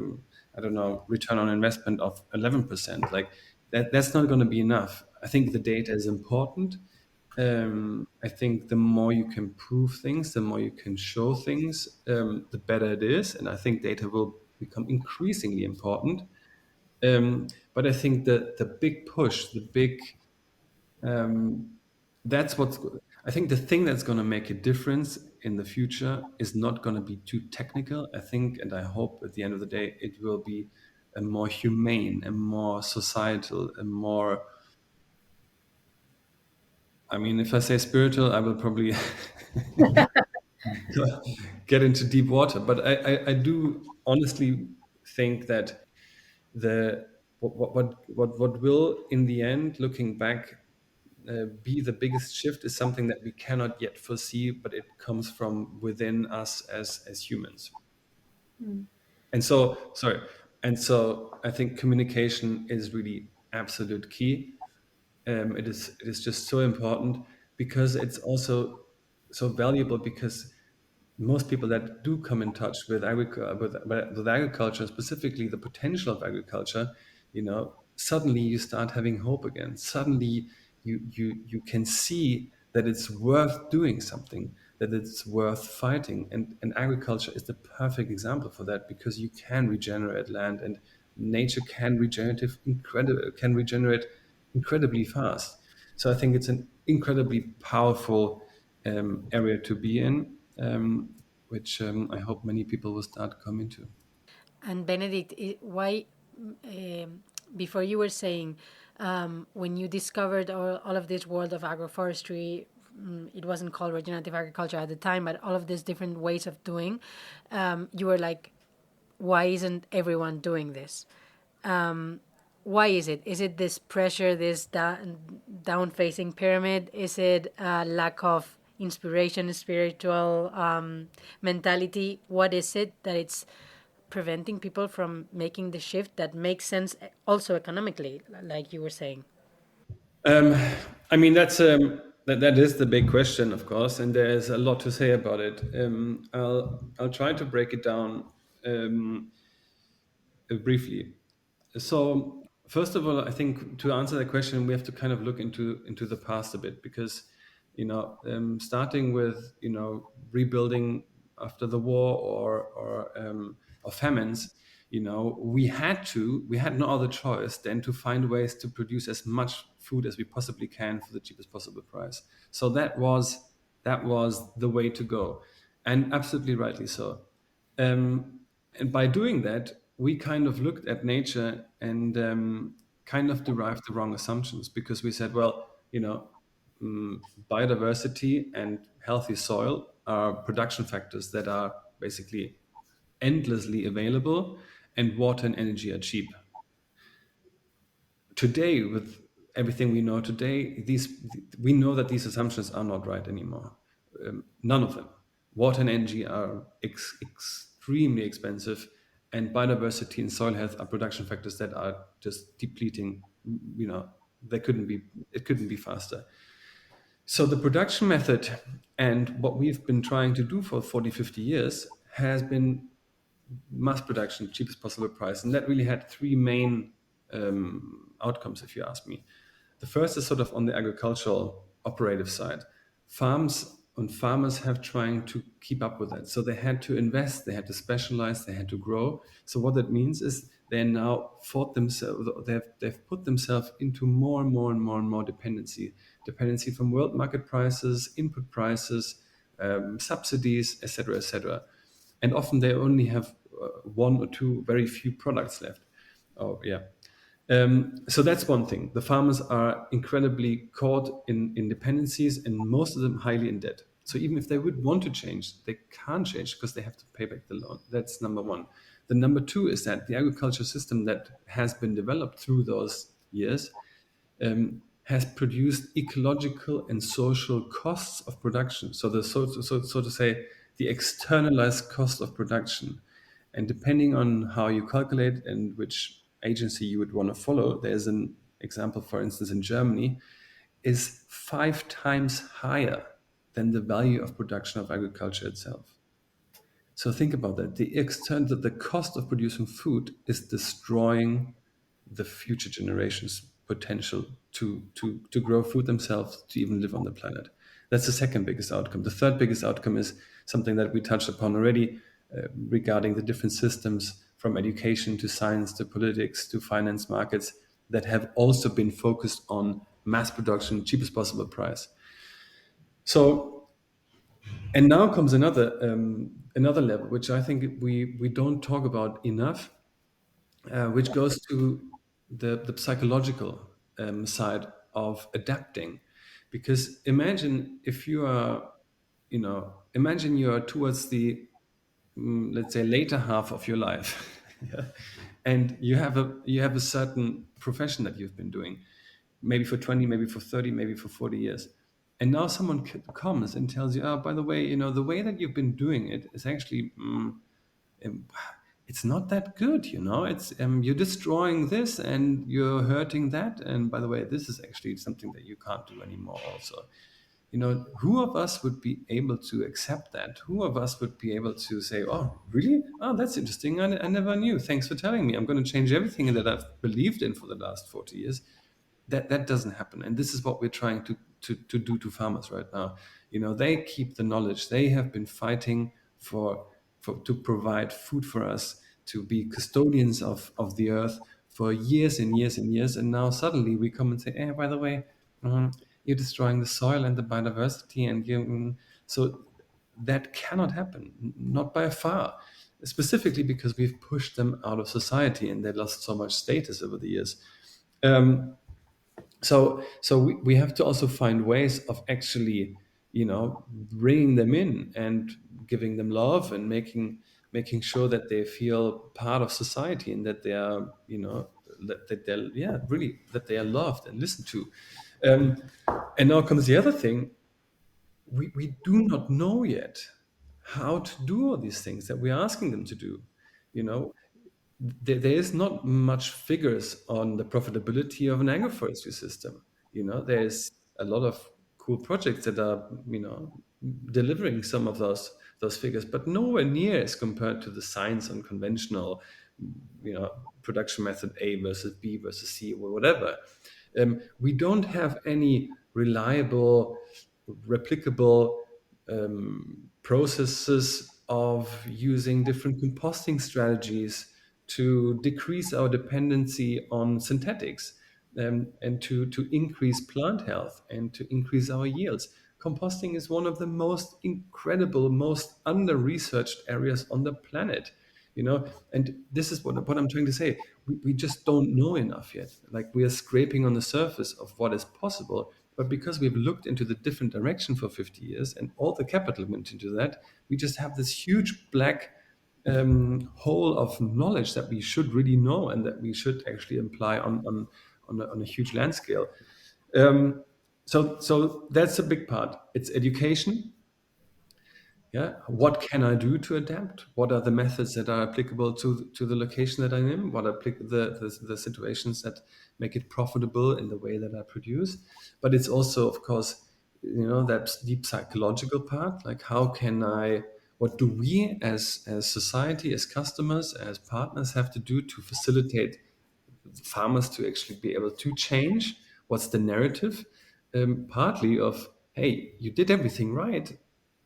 I don't know, return on investment of 11%." Like that. That's not going to be enough. I think the data is important. I think the more you can prove things, the more you can show things, the better it is. And I think data will become increasingly important. But I think the big push, um, that's what's, I think the thing that's going to make a difference in the future is not going to be too technical. I think, and I hope at the end of the day, it will be a more humane, a more societal, a more, I mean, if I say spiritual, I will probably get into deep water. But I do honestly think that the what will in the end, looking back, be the biggest shift is something that we cannot yet foresee, but it comes from within us as humans. And so, sorry, and so I think communication is really absolute key. It is just so important because it's also so valuable because most people that do come in touch with, with agriculture, specifically the potential of agriculture, suddenly you start having hope again. Suddenly you can see that it's worth doing something, that it's worth fighting. And agriculture is the perfect example for that because you can regenerate land and nature can regenerate incredibly fast. So I think it's an incredibly powerful area to be in, which I hope many people will start coming to. And Benedict, why, um, before you were saying, when you discovered all of this world of agroforestry, it wasn't called regenerative agriculture at the time, but all of these different ways of doing, you were like, why isn't everyone doing this? Why is it? Is it this pressure, this down facing pyramid? Is it a lack of inspiration, spiritual mentality? What is it that it's preventing people from making the shift that makes sense also economically, like you were saying? Um, I mean, that is the big question, of course, and there's a lot to say about it. I'll try to break it down um, briefly. So, first of all, I think to answer that question, we have to kind of look into the past a bit, because starting with rebuilding after the war or famines, we had no other choice than to find ways to produce as much food as we possibly can for the cheapest possible price. So that was the way to go, and absolutely rightly so. And by doing that, we kind of looked at nature and kind of derived the wrong assumptions, because we said, well, biodiversity and healthy soil are production factors that are basically endlessly available, and water and energy are cheap. Today, with everything we know today, we know that these assumptions are not right anymore. None of them. Water and energy are extremely expensive, and biodiversity and soil health are production factors that are just depleting. You know, they couldn't be. It couldn't be faster. So the production method and what we've been trying to do for 40, 50 years has been mass production, cheapest possible price. And that really had three main outcomes, if you ask me. The first is sort of on the agricultural operative side. Farms and farmers have trying to keep up with that. So they had to invest, they had to specialize, they had to grow. So what that means is they now fought themselves, they've put themselves into more and more and more and more dependency from world market prices, input prices, subsidies, etc., etc. And often they only have one or two very few products left. Oh, yeah. So that's one thing. The farmers are incredibly caught in dependencies, and most of them highly in debt. So even if they would want to change, they can't change because they have to pay back the loan. That's number one. The number two is that the agriculture system that has been developed through those years has produced ecological and social costs of production. So so to say, the externalized cost of production. And depending on how you calculate and which agency you would want to follow, there's an example, for instance, in Germany, is 5 times higher than the value of production of agriculture itself. So think about that. The cost of producing food is destroying the future generations' potential to grow food themselves, to even live on the planet. That's the second biggest outcome. The third biggest outcome is something that we touched upon already, regarding the different systems, from education to science to politics to finance markets, that have also been focused on mass production, cheapest possible price. So, and now comes another level, which I think we don't talk about enough, which goes to the psychological side of adapting. Because imagine if you are, imagine you are towards the, let's say, later half of your life, yeah, and you have a certain profession that you've been doing, maybe for 20, maybe for 30, maybe for 40 years. And now someone comes and tells you, oh, by the way, the way that you've been doing it is actually um, it's not that good. It's you're destroying this and you're hurting that, and by the way, this is actually something that you can't do anymore also. Who of us would be able to accept that? Who of us would be able to say, oh, really? Oh, that's interesting. I never knew. Thanks for telling me. I'm going to change everything that I've believed in for the last 40 years. That doesn't happen, and this is what we're trying to do to farmers right now. They keep the knowledge. They have been fighting to provide food for us, to be custodians of the earth for years and years and years, and now suddenly we come and say, hey, by the way, you're destroying the soil and the biodiversity, and so that cannot happen, not by far, specifically because we've pushed them out of society and they lost so much status over the years. So we have to also find ways of actually, bringing them in and giving them love, and making sure that they feel part of society, and that they are, that they're, yeah, really, that they are loved and listened to. um, and now comes the other thing. We do not know yet how to do all these things that we're asking them to do. You know, there is not much figures on the profitability of an agroforestry system. You know, there's a lot of cool projects that are, delivering some of those figures, but nowhere near as compared to the science on conventional, production method A versus B versus C or whatever. We don't have any reliable, replicable processes of using different composting strategies to decrease our dependency on synthetics, and to increase plant health and to increase our yields. Composting is one of the most incredible, most under-researched areas on the planet. And this is what I'm trying to say. We just don't know enough yet. Like, we are scraping on the surface of what is possible, but because we've looked into the different direction for 50 years and all the capital went into that, we just have this huge black hole of knowledge that we should really know and that we should actually apply on a huge land scale. So that's a big part. It's education. Yeah, what can I do to adapt? What are the methods that are applicable to the location that I'm in? What are the situations that make it profitable in the way that I produce? But it's also, of course, that deep psychological part. Like, how can I? What do we as society, as customers, as partners have to do to facilitate farmers to actually be able to change? What's the narrative? Partly of, hey, you did everything right,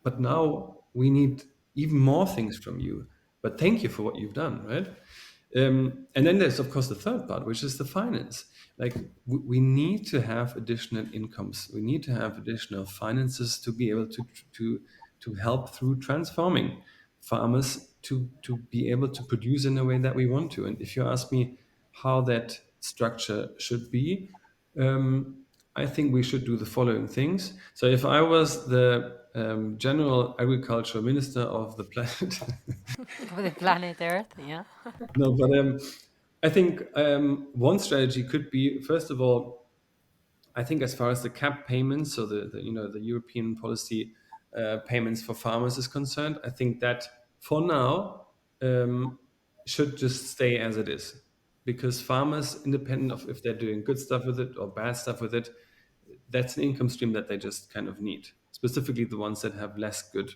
but now we need even more things from you. But thank you for what you've done, right? And then there's, of course, the third part, which is the finance. Like, we need to have additional incomes. We need to have additional finances to be able to help through transforming farmers to be able to produce in the way that we want to. And if you ask me how that structure should be, I think we should do the following things. So if I was the general agricultural minister of the planet, For the planet Earth, yeah. no, but I think one strategy could be, first of all, I think as far as the cap payments, so the European policy payments for farmers is concerned, I think that for now should just stay as it is, because farmers, independent of if they're doing good stuff with it or bad stuff with it, that's an income stream that they just kind of need. Specifically, the ones that have less good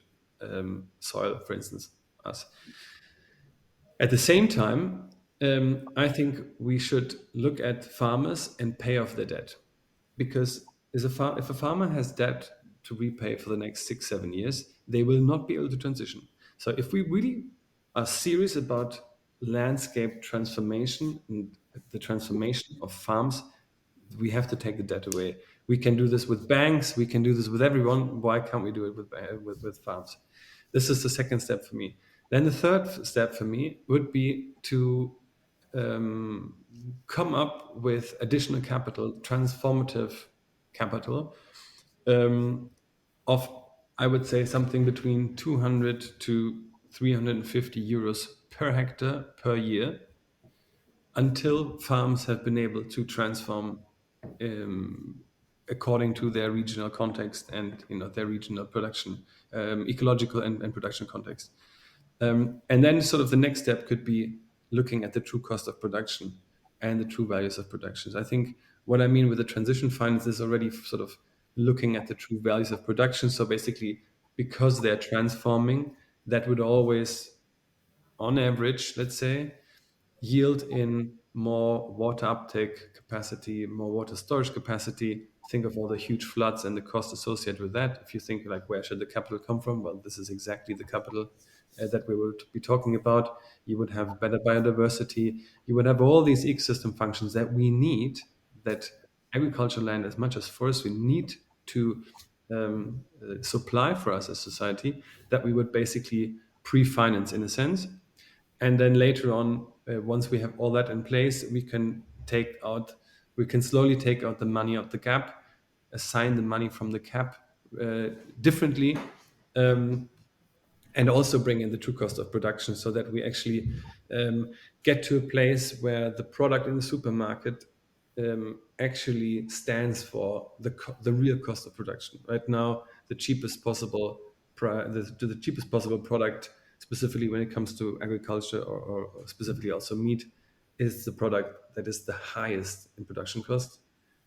soil, for instance, us. At the same time, I think we should look at farmers and pay off their debt, because if a farmer has debt to repay for the next 6-7 years, they will not be able to transition. So if we really are serious about landscape transformation and the transformation of farms, we have to take the debt away. We can do this with banks. We can do this with everyone. Why can't we do it with farms? This is the second step for me. Then the third step for me would be to come up with additional capital, transformative capital, of, I would say, something between 200 to 350 euros per hectare per year, until farms have been able to transform according to their regional context and their regional production, ecological and production context. And then sort of the next step could be looking at the true cost of production and the true values of productions. I think what I mean with the transition finance is already sort of looking at the true values of production. So basically, because they're transforming, that would always, on average, let's say, yield in more water uptake capacity, more water storage capacity. Think of all the huge floods and the cost associated with that. If you think, like, where should the capital come from? Well, this is exactly the capital that we will be talking about. You would have better biodiversity. You would have all these ecosystem functions that we need, that agricultural land, as much as forestry, need to supply for us as society, that we would basically pre-finance in a sense. And then later on, once we have all that in place, we can slowly take out the money of the cap, assign the money from the cap differently, and also bring in the true cost of production, so that we actually get to a place where the product in the supermarket actually stands for the real cost of production. Right now, the cheapest possible product specifically when it comes to agriculture or specifically also meat, is the product that is the highest in production cost.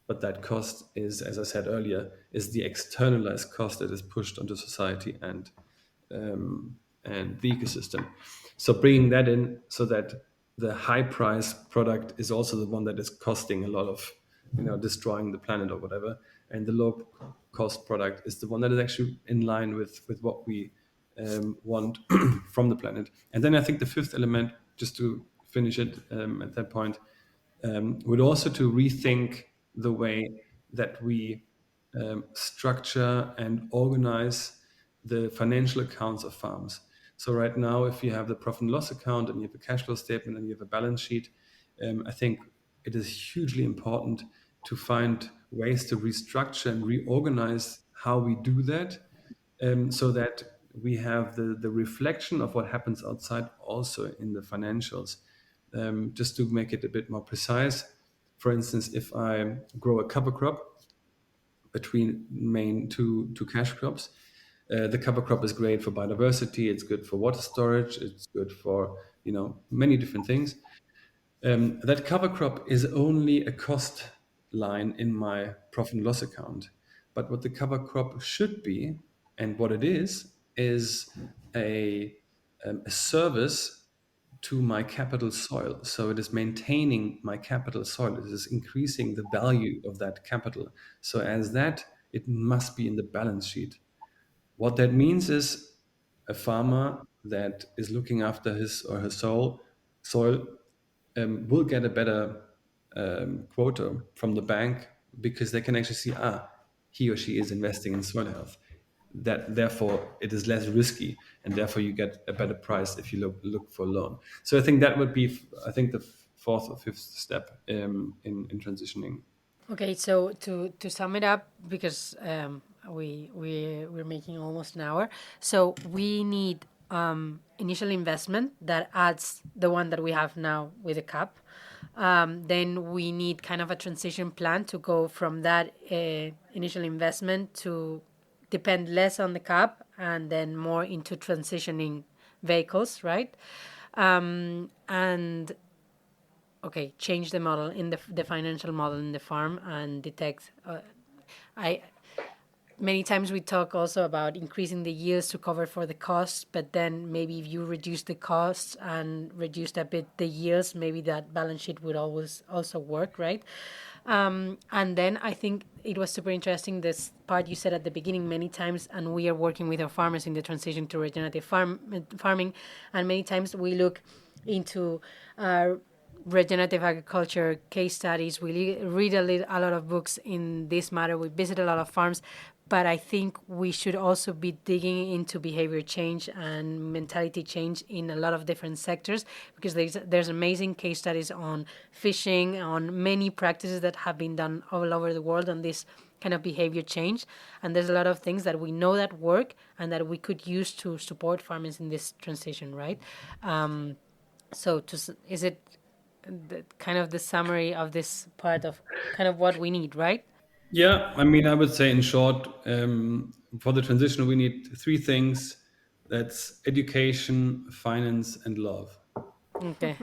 But that cost is, as I said earlier, is the externalized cost that is pushed onto society and the ecosystem. So bringing that in so that the high price product is also the one that is costing a lot of, destroying the planet or whatever, and the low cost product is the one that is actually in line with what we want from the planet. And then I think the fifth element, just to finish it at that point, would also to rethink the way that we structure and organize the financial accounts of farms. So right now, if you have the profit and loss account and you have a cash flow statement and you have a balance sheet, I think it is hugely important to find ways to restructure and reorganize how we do that, so that we have the reflection of what happens outside also in the financials. Just to make it a bit more precise, for instance, if I grow a cover crop between main two cash crops, the cover crop is great for biodiversity. It's good for water storage. It's good for many different things. That cover crop is only a cost line in my profit and loss account. But what the cover crop should be, and what it is a service to my capital soil. So it is maintaining my capital soil. It is increasing the value of that capital. So as that, it must be in the balance sheet. What that means is a farmer that is looking after his or her soil will get a better quota from the bank because they can actually see, he or she is investing in soil health. That therefore it is less risky, and therefore you get a better price if you look for a loan. So I think that would be, I think, the fourth or fifth step in transitioning. Okay, so to sum it up, because we're making almost an hour, so we need initial investment that adds the one that we have now with a cap. Then we need kind of a transition plan to go from that initial investment to depend less on the cap and then more into transitioning vehicles, right? And okay, change the model in the financial model in the farm and detect. I Many times we talk also about increasing the yields to cover for the costs, but then maybe if you reduce the costs and reduce a bit the yields, maybe that balance sheet would always also work, right? And then I think it was super interesting, this part you said at the beginning many times, and we are working with our farmers in the transition to regenerative farming, and many times we look into regenerative agriculture case studies. We read a lot of books in this matter. We visit a lot of farms, but I think we should also be digging into behavior change and mentality change in a lot of different sectors, because there's amazing case studies on fishing, on many practices that have been done all over the world on this kind of behavior change. And there's a lot of things that we know that work and that we could use to support farmers in this transition, right? Is it kind of the summary of this part of kind of what we need, right? Yeah, I mean, I would say in short, for the transition, we need three things. That's education, finance, and love. Okay.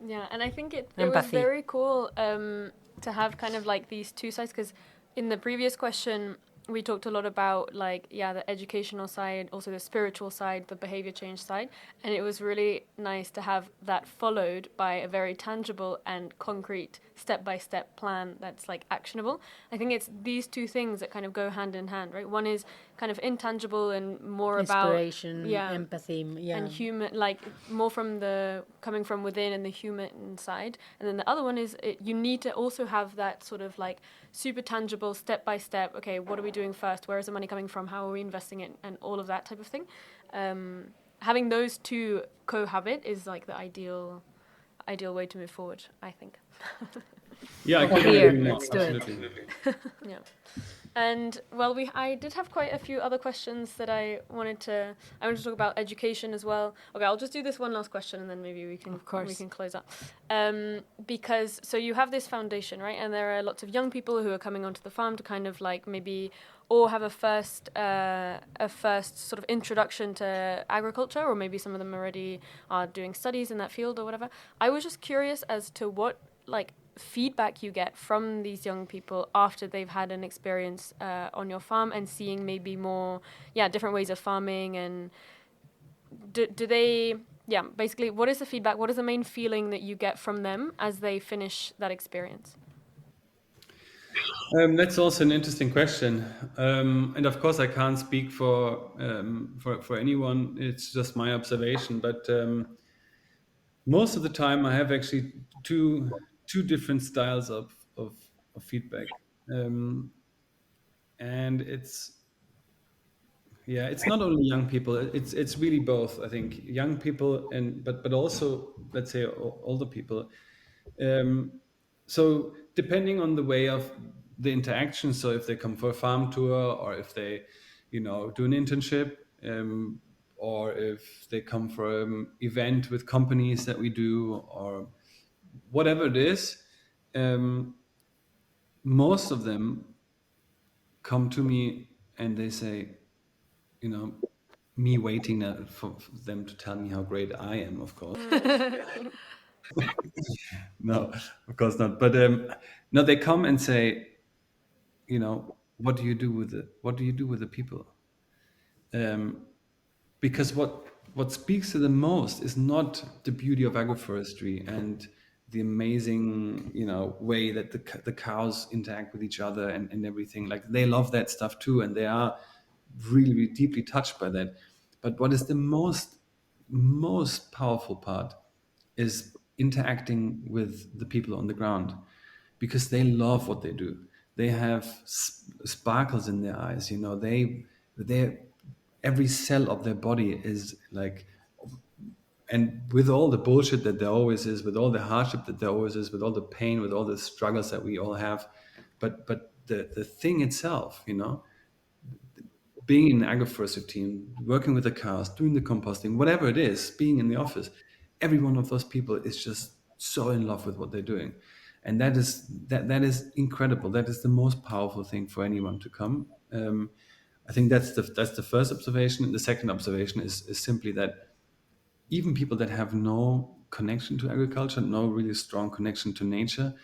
Yeah, and I think it was Empathy. very cool to have kind of like these two sides, because in the previous question we talked a lot about the educational side, also the spiritual side, the behavior change side, and it was really nice to have that followed by a very tangible and concrete step-by-step plan that's actionable. I think it's these two things that kind of go hand in hand, right? One is kind of intangible and more Inspiration, about empathy, and human, more from the coming from within and the human side. And then the other one is you need to also have that sort of super tangible step by step. Okay, what are we doing first? Where is the money coming from? How are we investing it? And all of that type of thing. Having those two cohabit is the ideal way to move forward, I think. Yeah, I Over couldn't here, agree more. let's do it. Absolutely. Yeah. And well, I did have quite a few other questions that I wanted to talk about education as well. Okay, I'll just do this one last question and then maybe we can close up. Because so you have this foundation, right? And there are lots of young people who are coming onto the farm to kind of like maybe or have a first sort of introduction to agriculture, or maybe some of them already are doing studies in that field or whatever. I was just curious as to what like feedback you get from these young people after they've had an experience on your farm and seeing maybe more different ways of farming, and do they basically what is the feedback, what is the main feeling that you get from them as they finish that experience? That's also an interesting question, and of course, I can't speak for anyone. It's just my observation. But most of the time, I have actually two different styles of feedback, and it's not only young people. It's really both. I think young people but also let's say older people. Um, so depending on the way of the interaction, so if they come for a farm tour or if they, do an internship, or if they come for an event with companies that we do or whatever it is, most of them come to me and they say, you know, me waiting for them to tell me how great I am, of course. No, of course not. But no, they come and say, what do you do with the people? Because what speaks to them most is not the beauty of agroforestry and the amazing way that the cows interact with each other and everything. Like they love that stuff too, and they are really, really deeply touched by that. But what is the most powerful part is interacting with the people on the ground, because they love what they do. They have sparkles in their eyes. They every cell of their body is like, and with all the bullshit that there always is, with all the hardship that there always is, with all the pain, with all the struggles that we all have, but the thing itself, being in an agroforestry team, working with the cows, doing the composting, whatever it is, being in the office, every one of those people is just so in love with what they're doing. And that is incredible. That is the most powerful thing for anyone to come. I think that's the first observation. And the second observation is simply that even people that have no connection to agriculture, no really strong connection to nature,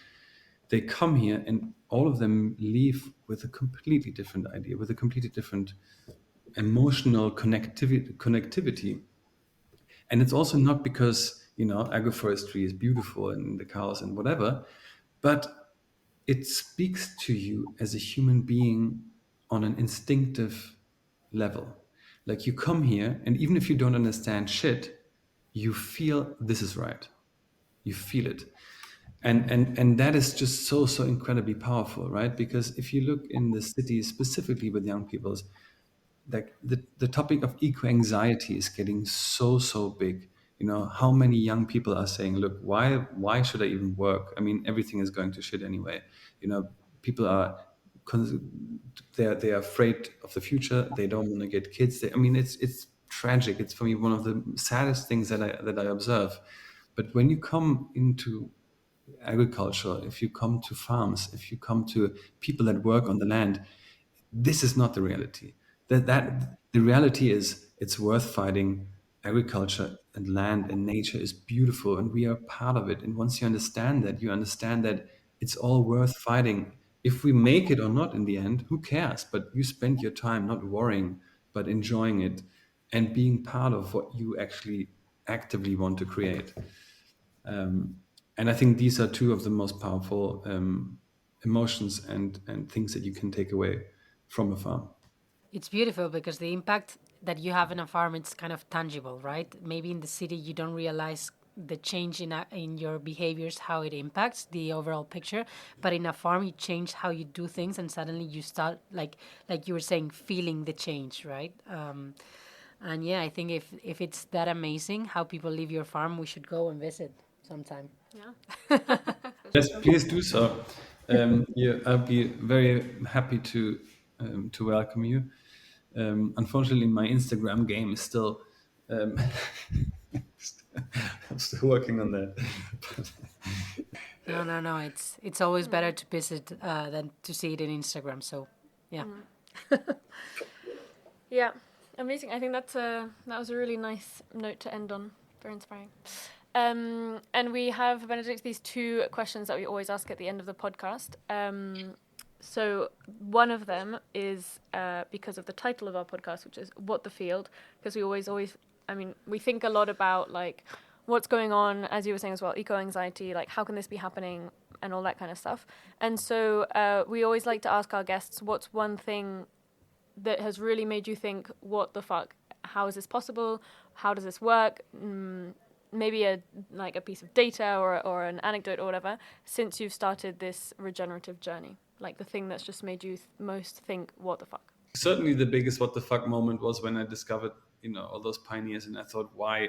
they come here and all of them leave with a completely different idea, with a completely different emotional connectivity. And it's also not because agroforestry is beautiful and the cows and whatever, but it speaks to you as a human being on an instinctive level. Like you come here, and even if you don't understand shit, you feel this is right. You feel it. And that is just so incredibly powerful, right? Because if you look in the cities, specifically with young people's, like the topic of eco-anxiety is getting so big. How many young people are saying, look, why should I even work? I mean, everything is going to shit anyway. People are they're afraid of the future. They don't want to get kids. I mean, it's tragic. It's for me one of the saddest things that I observe. But when you come into agriculture, if you come to farms, if you come to people that work on the land, this is not the reality. That the reality is it's worth fighting. Agriculture and land and nature is beautiful, and we are part of it. And once you understand that, it's all worth fighting. If we make it or not in the end, who cares? But you spend your time not worrying, but enjoying it and being part of what you actually actively want to create. And I think these are two of the most powerful emotions and things that you can take away from a farm. It's beautiful because the impact that you have in a farm, it's kind of tangible, right? Maybe in the city you don't realize the change in your behaviors, how it impacts the overall picture, but in a farm you change how you do things, and suddenly you start like you were saying, feeling the change, right? And yeah, I think if it's that amazing how people leave your farm, we should go and visit sometime. Yeah. Yes, please do so. Yeah, I'll be very happy to welcome you. Unfortunately, my Instagram game is still. Um, I'm still working on that. No. It's always better to visit than to see it in Instagram. So, yeah. Yeah, amazing. I think that was a really nice note to end on. Very inspiring. And we have, Benedikt, these two questions that we always ask at the end of the podcast. So one of them is because of the title of our podcast, which is What the Field, because we always, I mean, we think a lot about like what's going on, as you were saying as well, eco-anxiety, like how can this be happening and all that kind of stuff. And so we always like to ask our guests, what's one thing that has really made you think, what the fuck? How is this possible? How does this work? Maybe a piece of data or an anecdote or whatever, since you've started this regenerative journey, like the thing that's just made you most think, what the fuck? Certainly the biggest what the fuck moment was when I discovered, all those pioneers, and I thought, why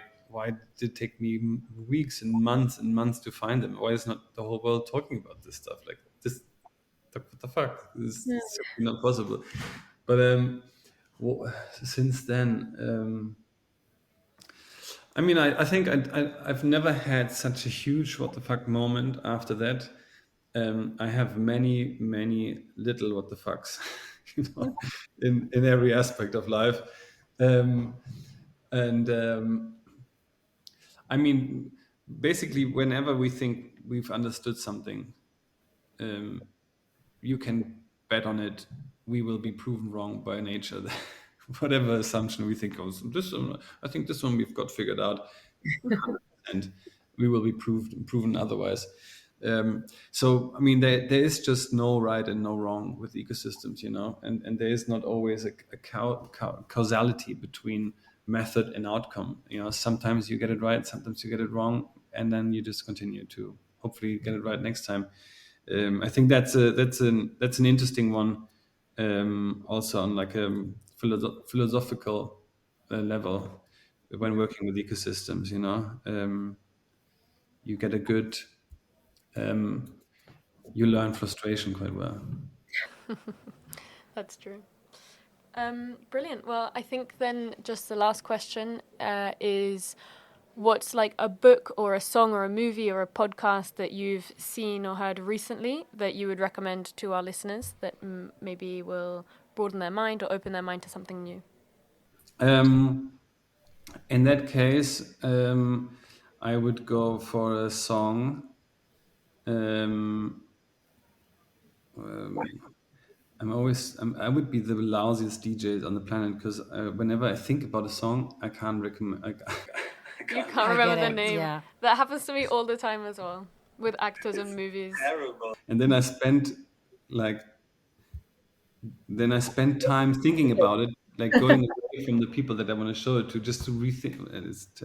did it take me weeks and months to find them? Why is not the whole world talking about this stuff? Like this, what the fuck? This is simply not possible. But since then, I mean, I think I've never had such a huge what the fuck moment after that. I have many little what the fucks, in every aspect of life, and I mean, basically, whenever we think we've understood something, you can bet on it. We will be proven wrong by nature. Whatever assumption we think of this one, I think this one we've got figured out, and we will be proven otherwise. So I mean, there is just no right and no wrong with ecosystems, and there is not always a causality between method and outcome. Sometimes you get it right, sometimes you get it wrong, and then you just continue to hopefully get it right next time. I think that's an interesting one, also on like a philosophical level when working with ecosystems. You get a good, you learn frustration quite well. That's true. Brilliant. Well, I think then just the last question is, what's like a book or a song or a movie or a podcast that you've seen or heard recently that you would recommend to our listeners that maybe will broaden their mind or open their mind to something new? In that case, I would go for a song. I would be the lousiest DJ on the planet, because whenever I think about a song, I can't recommend. You can't remember the name. Yeah. That happens to me all the time as well with actors and movies. Terrible. And then I spent time thinking about it, like going away from the people that I want to show it to, just to rethink. I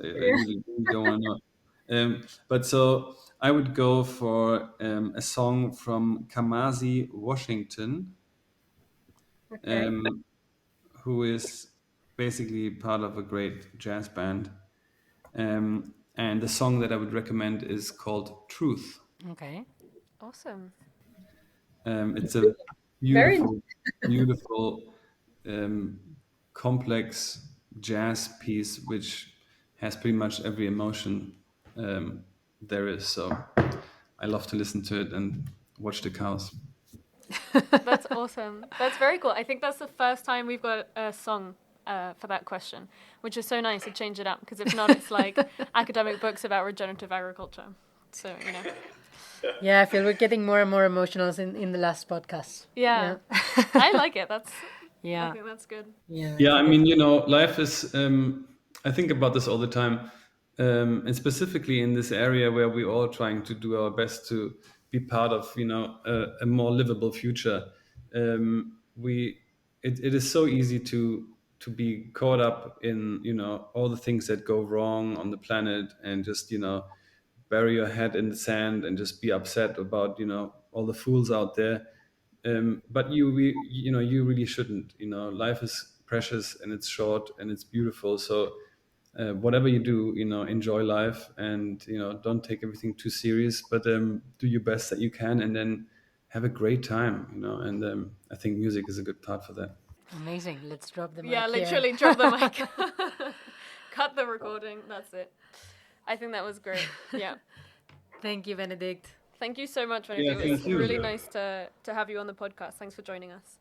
really don't want to know. But so I would go for a song from Kamasi Washington, who is basically part of a great jazz band. And the song that I would recommend is called Truth. Okay. Awesome. It's a beautiful, complex jazz piece which has pretty much every emotion there is. So I love to listen to it and watch the cows. That's awesome. That's very cool. I think that's the first time we've got a song for that question, which is so nice to change it up, because if not, it's like academic books about regenerative agriculture. So, Yeah, I feel we're getting more and more emotional in the last podcast. Yeah. I like it. I think that's good. Yeah, I mean, life is, I think about this all the time, and specifically in this area where we're all trying to do our best to be part of, a more livable future. It is so easy to be caught up in, all the things that go wrong on the planet, and just, bury your head in the sand and just be upset about, all the fools out there. But you really shouldn't. Life is precious and it's short and it's beautiful. So whatever you do, enjoy life, and don't take everything too serious, but do your best that you can, and then have a great time, and I think music is a good part for that. Amazing. Let's drop the mic Yeah, here. literally drop the mic. Cut the recording. That's it. I think that was great. Yeah. Thank you, Benedikt. Thank you so much, Benedikt. Yeah, It was thank you. really nice to have you on the podcast. Thanks for joining us.